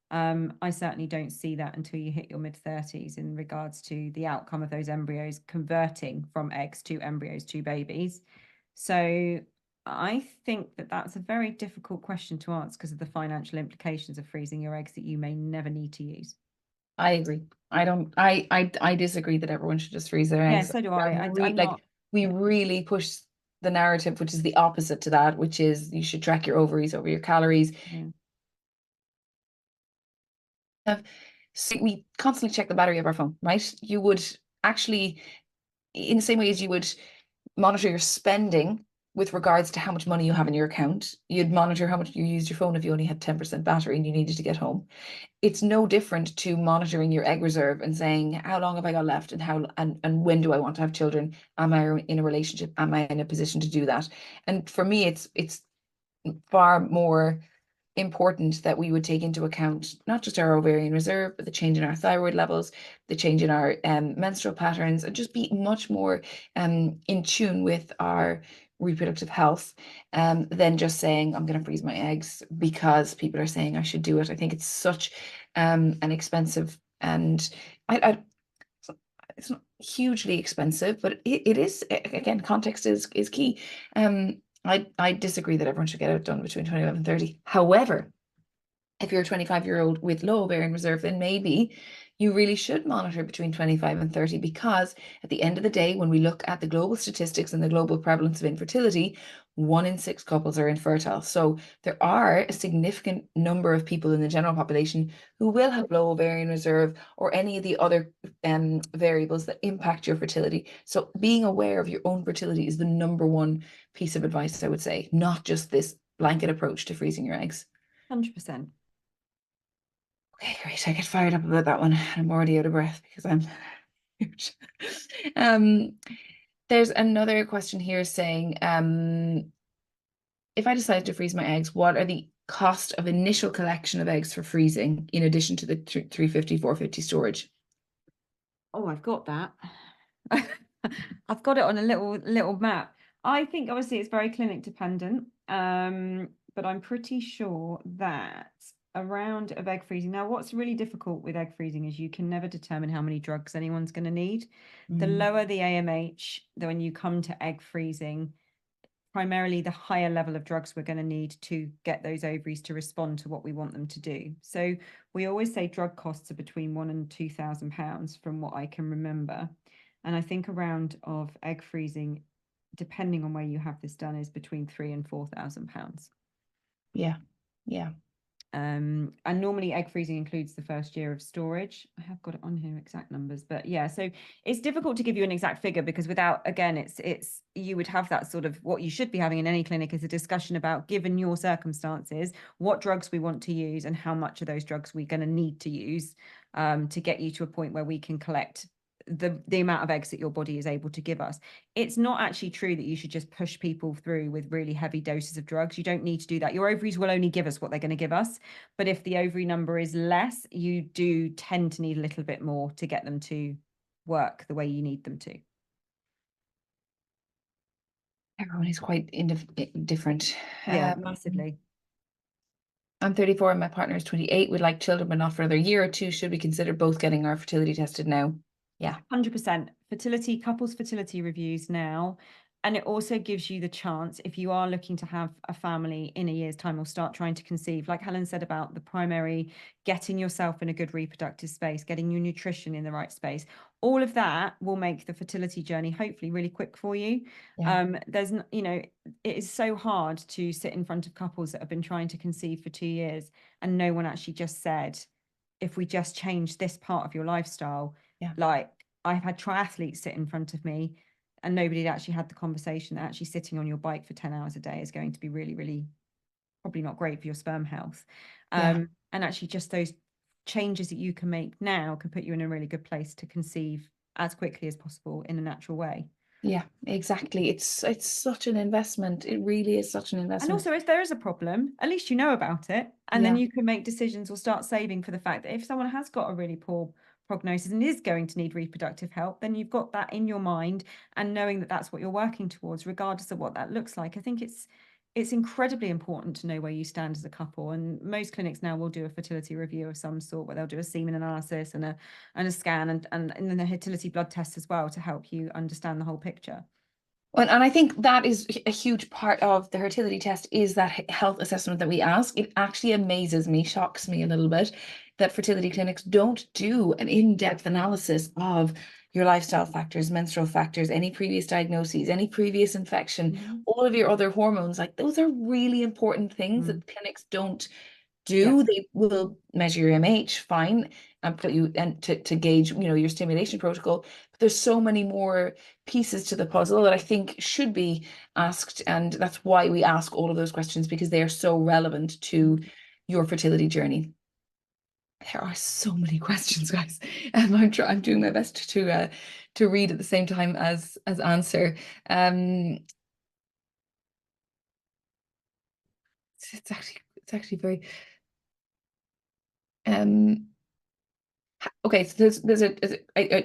I certainly don't see that until you hit your mid-30s in regards to the outcome of those embryos converting from eggs to embryos to babies. So I think that that's a very difficult question to answer because of the financial implications of freezing your eggs that you may never need to use. I agree. I disagree that everyone should just freeze their eggs. Yeah, so do I. We really push the narrative, which is the opposite to that, which is you should track your ovaries over your calories. So we constantly check the battery of our phone, right? You would actually, in the same way as you would monitor your spending with regards to how much money you have in your account, you'd monitor how much you used your phone if you only had 10% battery and you needed to get home. It's no different to monitoring your egg reserve and saying, how long have I got left and and when do I want to have children? Am I in a relationship? Am I in a position to do that? And for me, it's far more important that we would take into account not just our ovarian reserve, but the change in our thyroid levels, the change in our menstrual patterns, and just be much more in tune with our reproductive health than just saying, I'm going to freeze my eggs because people are saying I should do it. I think it's such an expensive and I it's not hugely expensive, but it is, again, context is key. I disagree that everyone should get it done between 25 and 30. However, if you're a 25-year-old with low ovarian reserve, then maybe you really should monitor between 25 and 30, because at the end of the day, when we look at the global statistics and the global prevalence of infertility, 1 in 6 couples are infertile. So there are a significant number of people in the general population who will have low ovarian reserve or any of the other variables that impact your fertility. So being aware of your own fertility is the number one piece of advice, I would say, not just this blanket approach to freezing your eggs. 100%. Okay, great. I get fired up about that one. I'm already out of breath because I'm huge. There's another question here saying, if I decide to freeze my eggs, what are the cost of initial collection of eggs for freezing in addition to the 350, 450 storage? Oh, I've got that. I've got it on a little map. I think obviously it's very clinic dependent, but I'm pretty sure that around of egg freezing. Now, what's really difficult with egg freezing is you can never determine how many drugs anyone's going to need. The lower the AMH, when you come to egg freezing, primarily the higher level of drugs we're going to need to get those ovaries to respond to what we want them to do. So we always say drug costs are between £1,000 and £2,000 from what I can remember. And I think a round of egg freezing, depending on where you have this done, is between £3,000 and £4,000. Yeah, yeah. And normally egg freezing includes the first year of storage. I have got it on here, exact numbers, but yeah, so it's difficult to give you an exact figure because without, again, it's you would have that sort of, what you should be having in any clinic is a discussion about, given your circumstances, what drugs we want to use and how much of those drugs we're going to need to use to get you to a point where we can collect the amount of eggs that your body is able to give us. It's not actually true that you should just push people through with really heavy doses of drugs. You don't need to do that. Your ovaries will only give us what they're going to give us. But if the ovary number is less, you do tend to need a little bit more to get them to work the way you need them to. Everyone is quite different. Yeah, massively. I'm 34 and my partner is 28. We'd like children, but not for another year or two. Should we consider both getting our fertility tested now? Yeah. 100%. Couples fertility reviews now. And it also gives you the chance, if you are looking to have a family in a year's time or start trying to conceive, like Helen said about the primary, getting yourself in a good reproductive space, getting your nutrition in the right space, all of that will make the fertility journey hopefully really quick for you. Yeah. There's, it is so hard to sit in front of couples that have been trying to conceive for 2 years and no one actually just said, if we just change this part of your lifestyle, Yeah. like I've had triathletes sit in front of me and nobody had actually had the conversation that actually sitting on your bike for 10 hours a day is going to be really, really probably not great for your sperm health. Yeah. And actually just those changes that you can make now can put you in a really good place to conceive as quickly as possible in a natural way. Yeah, exactly. It's such an investment. It really is such an And investment. also, if there is a problem, at least you know about it. And then you can make decisions or start saving for the fact that if someone has got a really poor prognosis and is going to need reproductive help, then you've got that in your mind and knowing that that's what you're working towards, regardless of what that looks like. I think it's incredibly important to know where you stand as a couple. And most clinics now will do a fertility review of some sort, where they'll do a semen analysis and a scan and then a fertility blood test as well to help you understand the whole picture. And I think that is a huge part of the fertility test is that health assessment that we ask. It actually amazes me, shocks me a little bit that fertility clinics don't do an in-depth analysis of your lifestyle factors, menstrual factors, any previous diagnoses, any previous infection, all of your other hormones. Like those are really important things Mm. that clinics don't Yeah. do. They will measure your MH, fine, and put you and to gauge, your stimulation protocol. But there's so many more pieces to the puzzle that I think should be asked, and that's why we ask all of those questions because they are so relevant to your fertility journey. There are so many questions, guys. I'm doing my best to read at the same time as answer. It's actually very um okay, so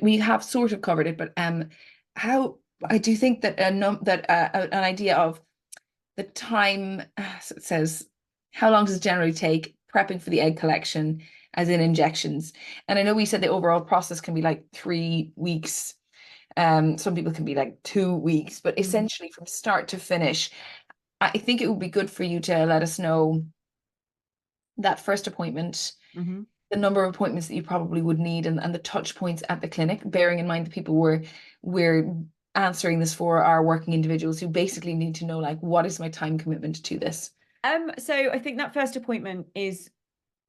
we have sort of covered it, but how I do think that an idea of the time, so it says, how long does it generally take prepping for the egg collection, as in injections? And I know we said the overall process can be like 3 weeks. Some people can be like 2 weeks, but Mhm. essentially from start to finish, I think it would be good for you to let us know that first appointment, Mhm. the number of appointments that you probably would need, and the touch points at the clinic, bearing in mind the people we're answering this for are working individuals who basically need to know, like, what is my time commitment to this? So I think that first appointment is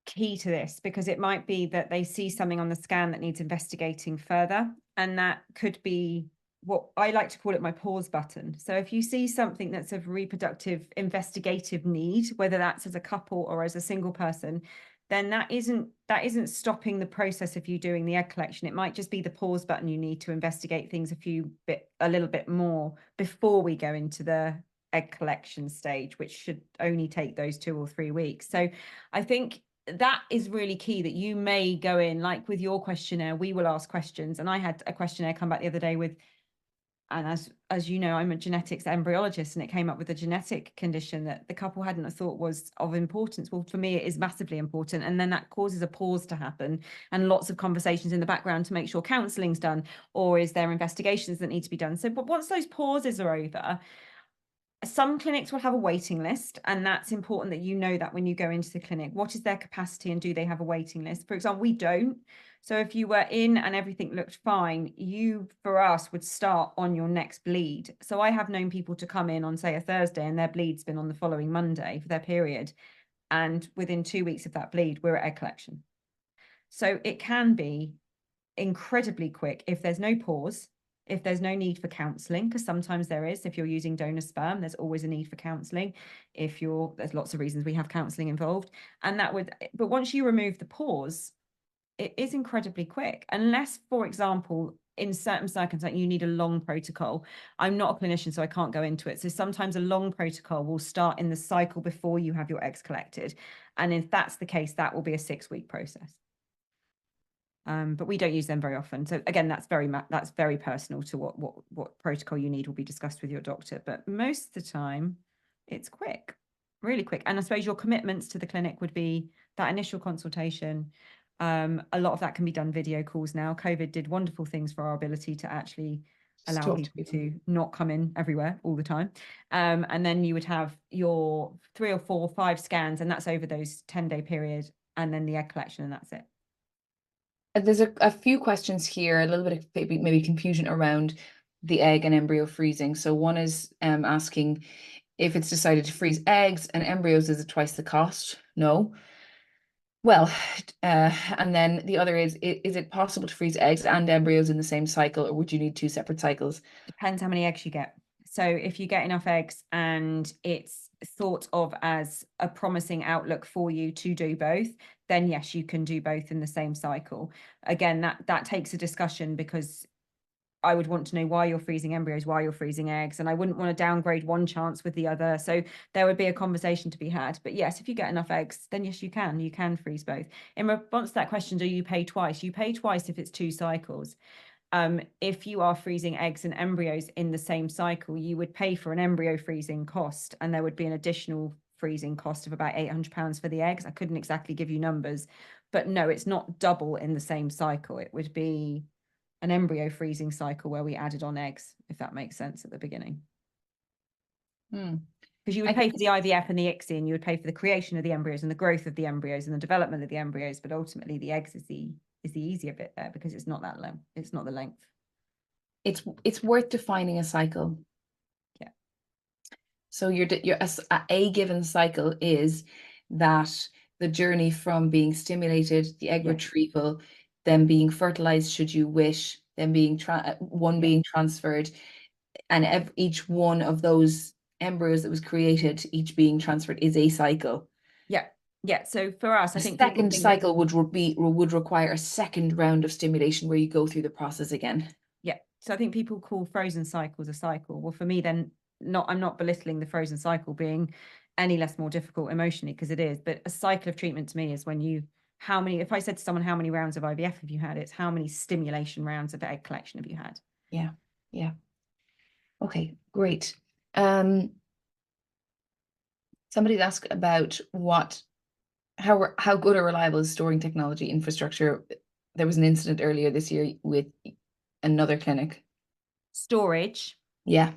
key to this because it might be that they see something on the scan that needs investigating further, and that could be what I like to call it my pause button. So if you see something that's of reproductive investigative need, whether that's as a couple or as a single person, then that isn't stopping the process of you doing the egg collection. It might just be the pause button you need to investigate things a little bit more before we go into the egg collection stage, which should only take those 2 or 3 weeks. So I think that is really key, that you may go in, like with your questionnaire, we will ask questions. And I had a questionnaire come back the other day with, and as you know, I'm a genetics embryologist, and it came up with a genetic condition that the couple hadn't thought was of importance. Well, for me, it is massively important. And then that causes a pause to happen and lots of conversations in the background to make sure counseling's done, or is there investigations that need to be done. So, but once those pauses are over, some clinics will have a waiting list, and that's important that you know that when you go into the clinic. What is their capacity, and do they have a waiting list? For example, we don't. So if you were in and everything looked fine, you, for us, would start on your next bleed. So I have known people to come in on, say, a Thursday, and their bleed's been on the following Monday for their period. And within 2 weeks of that bleed, we're at egg collection. So it can be incredibly quick if there's no pause, if there's no need for counselling, because sometimes there is. If you're using donor sperm, there's always a need for counselling. There's lots of reasons we have counselling involved. But once you remove the pause, it is incredibly quick, unless, for example, in certain circumstances, you need a long protocol. I'm not a clinician, so I can't go into it. So sometimes a long protocol will start in the cycle before you have your eggs collected. And if that's the case, that will be a 6-week process. But we don't use them very often. So again, that's very personal to what protocol you need will be discussed with your doctor. But most of the time, it's quick, really quick. And I suppose your commitments to the clinic would be that initial consultation. A lot of that can be done video calls now. COVID did wonderful things for our ability to actually Just allow talk to people people. to not come in everywhere all the time. And then you would have your 3 or 4 or 5 scans, and that's over those 10-day period, and then the egg collection, and that's it. There's a few questions here, a little bit of maybe confusion around the egg and embryo freezing. So one is asking if it's decided to freeze eggs and embryos, is it twice the cost? No. Well, and then the other is it possible to freeze eggs and embryos in the same cycle, or would you need two separate cycles? Depends how many eggs you get. So if you get enough eggs and it's thought of as a promising outlook for you to do both, then yes, you can do both in the same cycle. Again, that takes a discussion, because I would want to know why you're freezing embryos, why you're freezing eggs, and I wouldn't want to downgrade one chance with the other. So there would be a conversation to be had. But yes, if you get enough eggs, then yes, you can freeze both. In response to that question, do you pay twice? You pay twice if it's 2 cycles. If you are freezing eggs and embryos in the same cycle, you would pay for an embryo freezing cost, and there would be an additional freezing cost of about £800 for the eggs. I couldn't exactly give you numbers, but no, it's not double in the same cycle. It would be an embryo freezing cycle where we added on eggs, if that makes sense at the beginning. Because you would pay for the IVF and the ICSI, and you would pay for the creation of the embryos and the growth of the embryos and the development of the embryos, but ultimately the eggs is the easier bit there, because it's not that long, it's not the length. It's worth defining a cycle. Yeah. So a given cycle is that the journey from being stimulated, the egg retrieval, then being fertilized should you wish, then being being transferred, and each one of those embryos that was created, each being transferred, is a cycle. Yeah. So for us, I think a second cycle would require a second round of stimulation where you go through the process again. Yeah. So I think people call frozen cycles a cycle. Well, for me, then I'm not belittling the frozen cycle being any less more difficult emotionally, because it is. But a cycle of treatment to me is when if I said to someone, how many rounds of IVF have you had? It's how many stimulation rounds of egg collection have you had? Yeah. Yeah. Okay, great. Somebody's asked about how good or reliable is storing technology infrastructure. There was an incident earlier this year with another clinic. Storage. Yeah.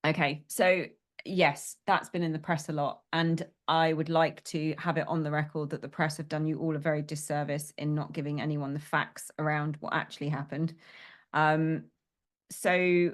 Okay, so yes, that's been in the press a lot, and I would like to have it on the record that the press have done you all a very disservice in not giving anyone the facts around what actually happened. So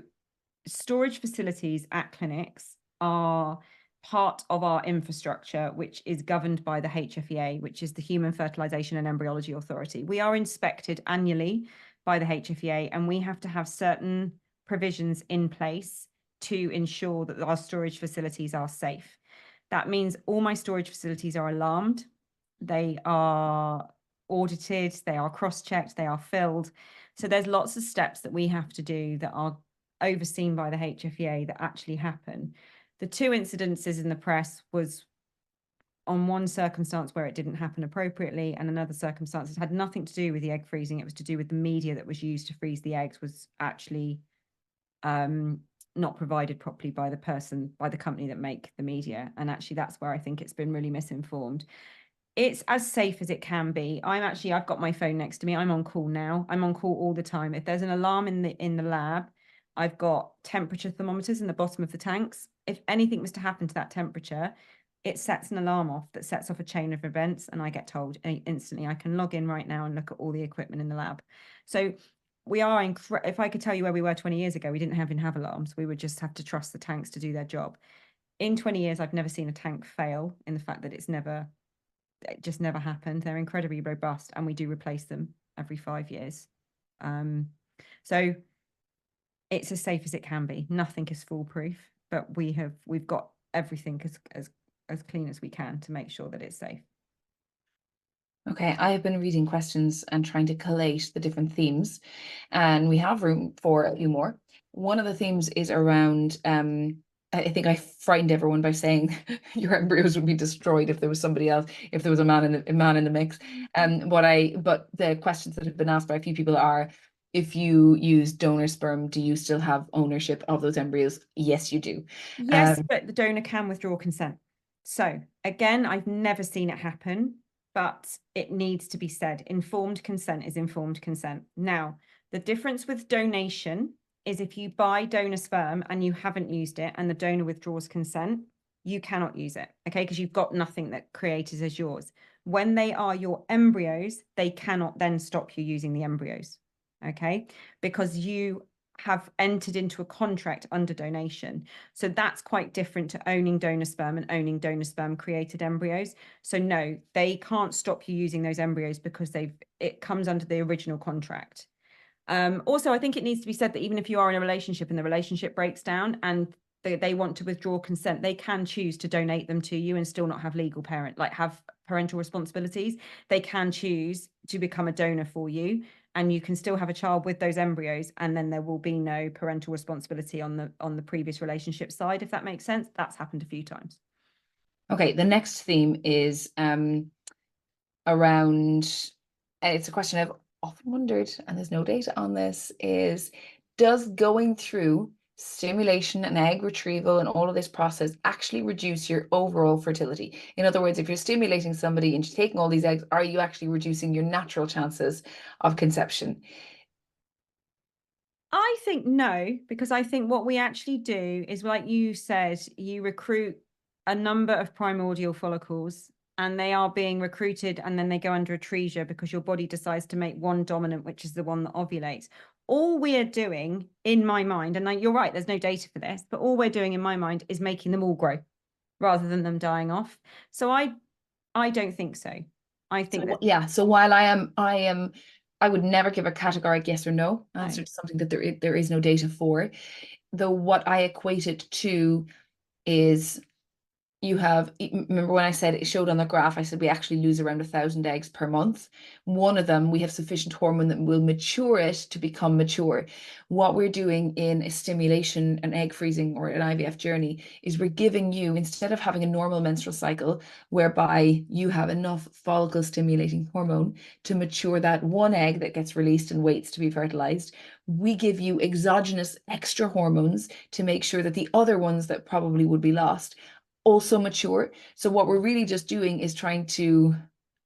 storage facilities at clinics are part of our infrastructure, which is governed by the HFEA, which is the Human Fertilization and Embryology Authority. We are inspected annually by the HFEA, and we have to have certain provisions in place to ensure that our storage facilities are safe. That means all my storage facilities are alarmed, they are audited, they are cross-checked, they are filled. So there's lots of steps that we have to do that are overseen by the HFEA that actually happen. The two incidences in the press was on one circumstance where it didn't happen appropriately, and another circumstance that had nothing to do with the egg freezing. It was to do with the media that was used to freeze the eggs was actually not provided properly by the company that make the media. And actually that's where I think it's been really misinformed. It's as safe as it can be. I've got my phone next to me. I'm on call now. I'm on call all the time. If there's an alarm in the lab, I've got temperature thermometers in the bottom of the tanks. If anything was to happen to that temperature, it sets an alarm off that sets off a chain of events, and I get told instantly. I can log in right now and look at all the equipment in the lab. So we are if I could tell you where we were 20 years ago, we didn't even have alarms. We would just have to trust the tanks to do their job. In 20 years, I've never seen a tank fail, in the fact that it just never happened. They're incredibly robust, and we do replace them every 5 years. So it's as safe as it can be. Nothing is foolproof, but we've got everything as clean as we can to make sure that it's safe. Okay, I have been reading questions and trying to collate the different themes, and we have room for a few more. One of the themes is around, I think I frightened everyone by saying your embryos would be destroyed if there was somebody else, if there was a man in the mix. But the questions that have been asked by a few people are, if you use donor sperm, do you still have ownership of those embryos? Yes, you do. Yes, but the donor can withdraw consent. So again, I've never seen it happen, but it needs to be said. Informed consent is informed consent. Now, the difference with donation is if you buy donor sperm and you haven't used it and the donor withdraws consent, you cannot use it, okay? Because you've got nothing that created as yours. When they are your embryos, they cannot then stop you using the embryos, okay? Because you have entered into a contract under donation. So that's quite different to owning donor sperm and owning donor sperm created embryos. So no, they can't stop you using those embryos because it comes under the original contract. Also, I think it needs to be said that even if you are in a relationship and the relationship breaks down and they want to withdraw consent, they can choose to donate them to you and still not have have parental responsibilities. They can choose to become a donor for you, and you can still have a child with those embryos, and then there will be no parental responsibility on the previous relationship side, if that makes sense. That's happened a few times. Okay, the next theme is around, it's a question I've often wondered, and there's no data on this, is does going through stimulation and egg retrieval and all of this process actually reduce your overall fertility? In other words, if you're stimulating somebody and you're taking all these eggs, are you actually reducing your natural chances of conception? I think no, because I think what we actually do is, like you said, you recruit a number of primordial follicles and they are being recruited and then they go under atresia because your body decides to make one dominant, which is the one that ovulates. All we're doing in my mind, and you're right, there's no data for this, but all we're doing in my mind is making them all grow rather than them dying off. So I don't think so. I think that Yeah. So while I would never give a categoric yes or no answer no. to something that there is no data for. Though what I equate it to is you have, remember when I said it showed on the graph, I said we actually lose around 1,000 eggs per month. One of them, we have sufficient hormone that will mature it to become mature. What we're doing in a stimulation, an egg freezing, or an IVF journey is we're giving you, instead of having a normal menstrual cycle whereby you have enough follicle stimulating hormone to mature that one egg that gets released and waits to be fertilized, we give you exogenous extra hormones to make sure that the other ones that probably would be lost also mature. So what we're really just doing is trying to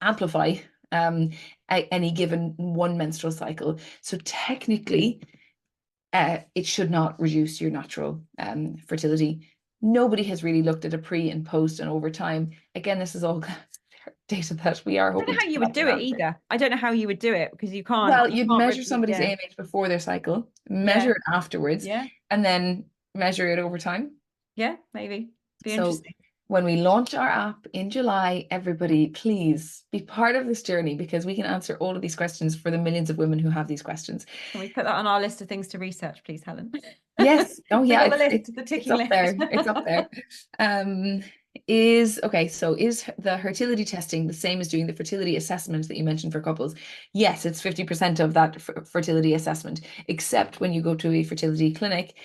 amplify any given one menstrual cycle. So technically, it should not reduce your natural fertility. Nobody has really looked at a pre and post and over time. Again, this is all data that we are I don't hoping know how to you come would up with do an it answer. either. I don't know how you would do it because you Well, you you'd can't measure really, somebody's yeah. AMH before their cycle, Yeah. measure it afterwards, Yeah. and then measure it over time. Yeah, maybe. Be So interesting. when we launch our app in July, everybody, please be part of this journey because we can answer all of these questions for the millions of women who have these questions. Can we put that on our list of things to research, please, Helen? Yes. Oh, We yeah. got the list, the It's ticking up list. there. It's up there. Is okay. So is the fertility testing the same as doing the fertility assessment that you mentioned for couples? Yes, it's 50% of that fertility assessment, except when you go to a fertility clinic,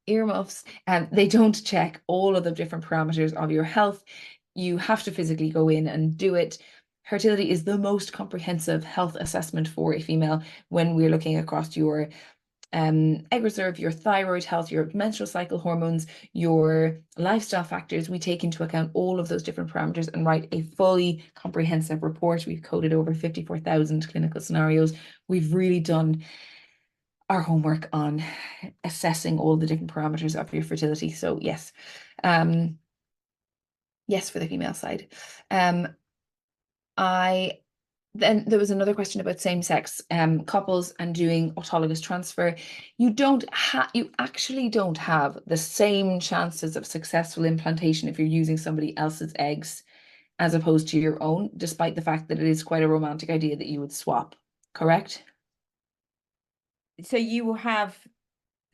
earmuffs, and they don't check all of the different parameters of your health. You have to physically go in and do it. Fertility is the most comprehensive health assessment for a female when we're looking across your egg reserve, your thyroid health, your menstrual cycle hormones, your lifestyle factors. We take into account all of those different parameters and write a fully comprehensive report. We've coded over 54,000 clinical scenarios. We've really done our homework on assessing all the different parameters of your fertility. So yes, yes for the female side. Then there was another question about same-sex couples and doing autologous transfer. You actually don't have the same chances of successful implantation if you're using somebody else's eggs as opposed to your own, despite the fact that it is quite a romantic idea that you would swap, correct? So you will have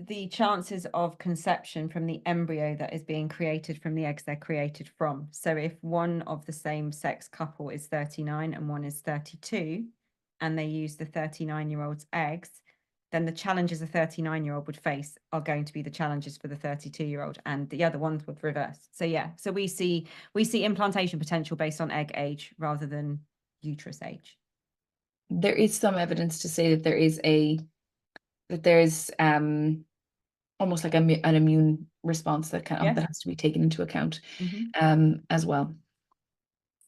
the chances of conception from the embryo that is being created from the eggs they're created from. So if one of the same sex couple is 39 and one is 32, and they use the 39-year-old's eggs, then the challenges a 39-year-old would face are going to be the challenges for the 32-year-old, and the other ones would reverse. So yeah, so we see implantation potential based on egg age rather than uterus age. There is some evidence to say that there's almost like an immune response that Yeah. that has to be taken into account Mm-hmm. as well.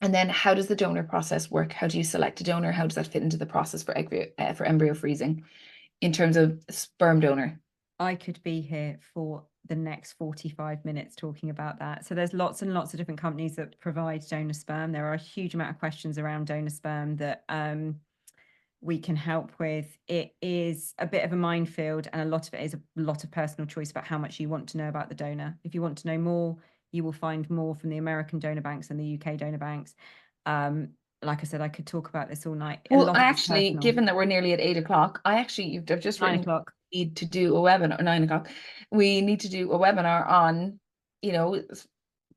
And then how does the donor process work? How do you select a donor? How does that fit into the process for embryo freezing in terms of sperm donor? I could be here for the next 45 minutes talking about that. So there's lots and lots of different companies that provide donor sperm. There are a huge amount of questions around donor sperm that we can help with. It is a bit of a minefield, and a lot of it is a lot of personal choice about how much you want to know about the donor. If you want to know more, you will find more from the American donor banks and the UK donor banks. Like I said, I could talk about this all night. Well, given that we're nearly at 8 o'clock, I've just 9 written o'clock. we need to do a webinar, 9 o'clock. We need to do a webinar on, just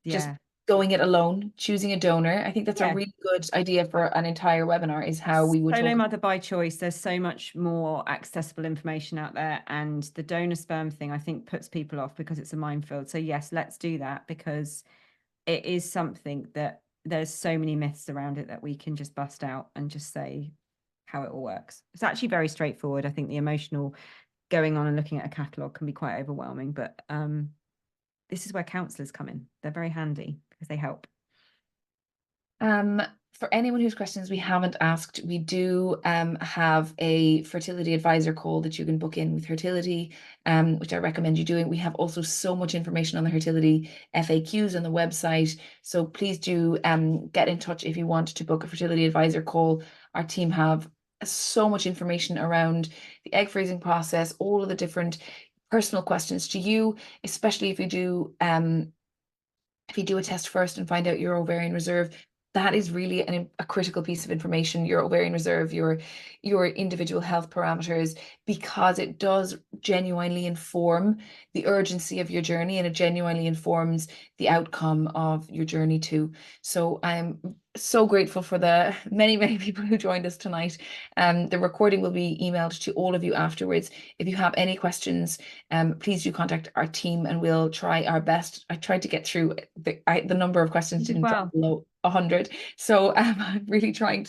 Yeah. going it alone, choosing a donor. I think that's a Yeah. really good idea for an entire webinar, is how we would Solo talk. mother by choice. There's so much more accessible information out there, and the donor sperm thing, I think, puts people off because it's a minefield. So yes, let's do that, because it is something that there's so many myths around it that we can just bust out and just say how it all works. It's actually very straightforward. I think the emotional going on and looking at a catalogue can be quite overwhelming, but this is where counsellors come in. They're very handy because they help. for anyone whose questions we haven't asked, we do have a fertility advisor call that you can book in with Hertility, which I recommend you doing. We have also so much information on the Hertility FAQs on the website. So please do get in touch if you want to book a fertility advisor call. Our team have so much information around the egg freezing process, all of the different personal questions to you, especially if you do a test first and find out your ovarian reserve. That is really a critical piece of information, your ovarian reserve, your individual health parameters, because it does genuinely inform the urgency of your journey, and it genuinely informs the outcome of your journey too. So I'm so grateful for the many, many people who joined us tonight. The recording will be emailed to all of you afterwards. If you have any questions, please do contact our team and we'll try our best. I tried to get through the number of questions didn't drop below 100. So I'm really trying.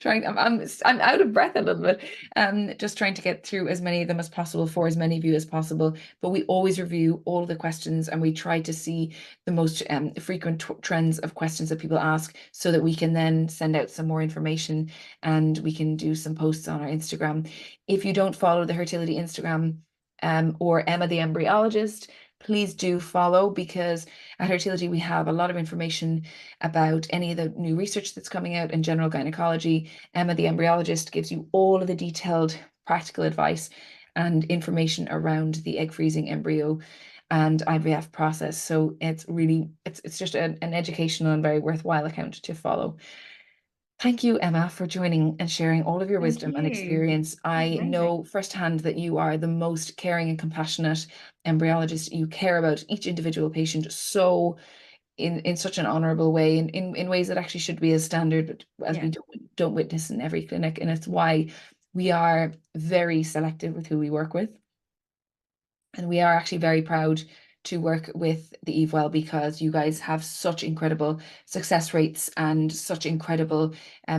I'm out of breath a little bit. Just trying to get through as many of them as possible for as many of you as possible. But we always review all of the questions and we try to see the most frequent trends of questions that people ask, so that we can then send out some more information and we can do some posts on our Instagram. If you don't follow the Hertility Instagram or Emma the Embryologist, please do follow, because at Hertility we have a lot of information about any of the new research that's coming out in general gynecology. Emma the Embryologist gives you all of the detailed practical advice and information around the egg freezing embryo and IVF process. So it's really, it's just an educational and very worthwhile account to follow. Thank you, Emma, for joining and sharing all of your wisdom and experience. I know firsthand that you are the most caring and compassionate embryologist. You care about each individual patient so in such an honorable way, in ways that actually should be a standard, but as we don't witness in every clinic. And it's why we are very selective with who we work with. And we are actually very proud to work with the Evewell, because you guys have such incredible success rates and such incredible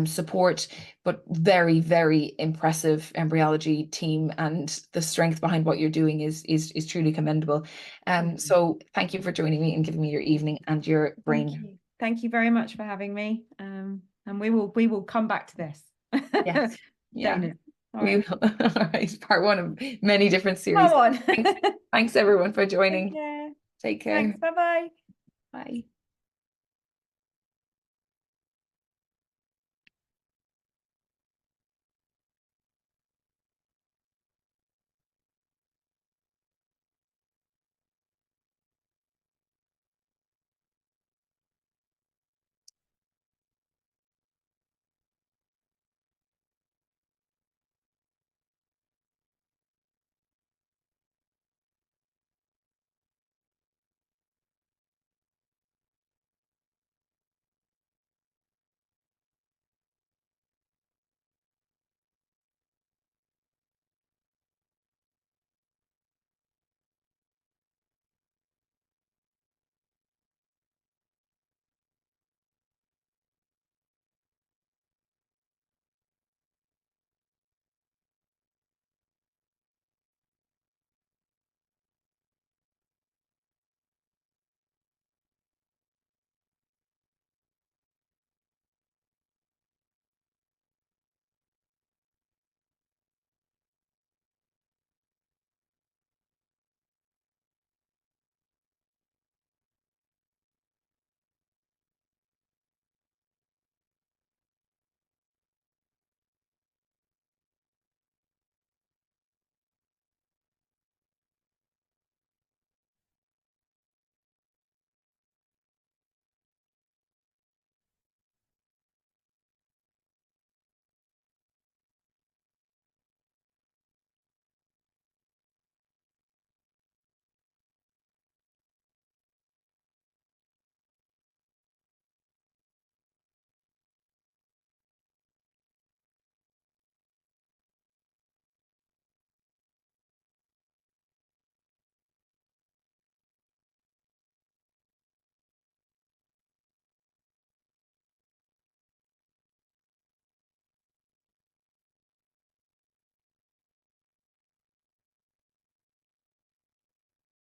support, but very, very impressive embryology team, and the strength behind what you're doing is truly commendable. So thank you for joining me and giving me your evening and your brain. Thank you very much for having me. And we will come back to this. Yes. Yeah. All right. All right. Part one of many different series. Thanks everyone for joining. Take care. Thanks. Bye-bye. Bye.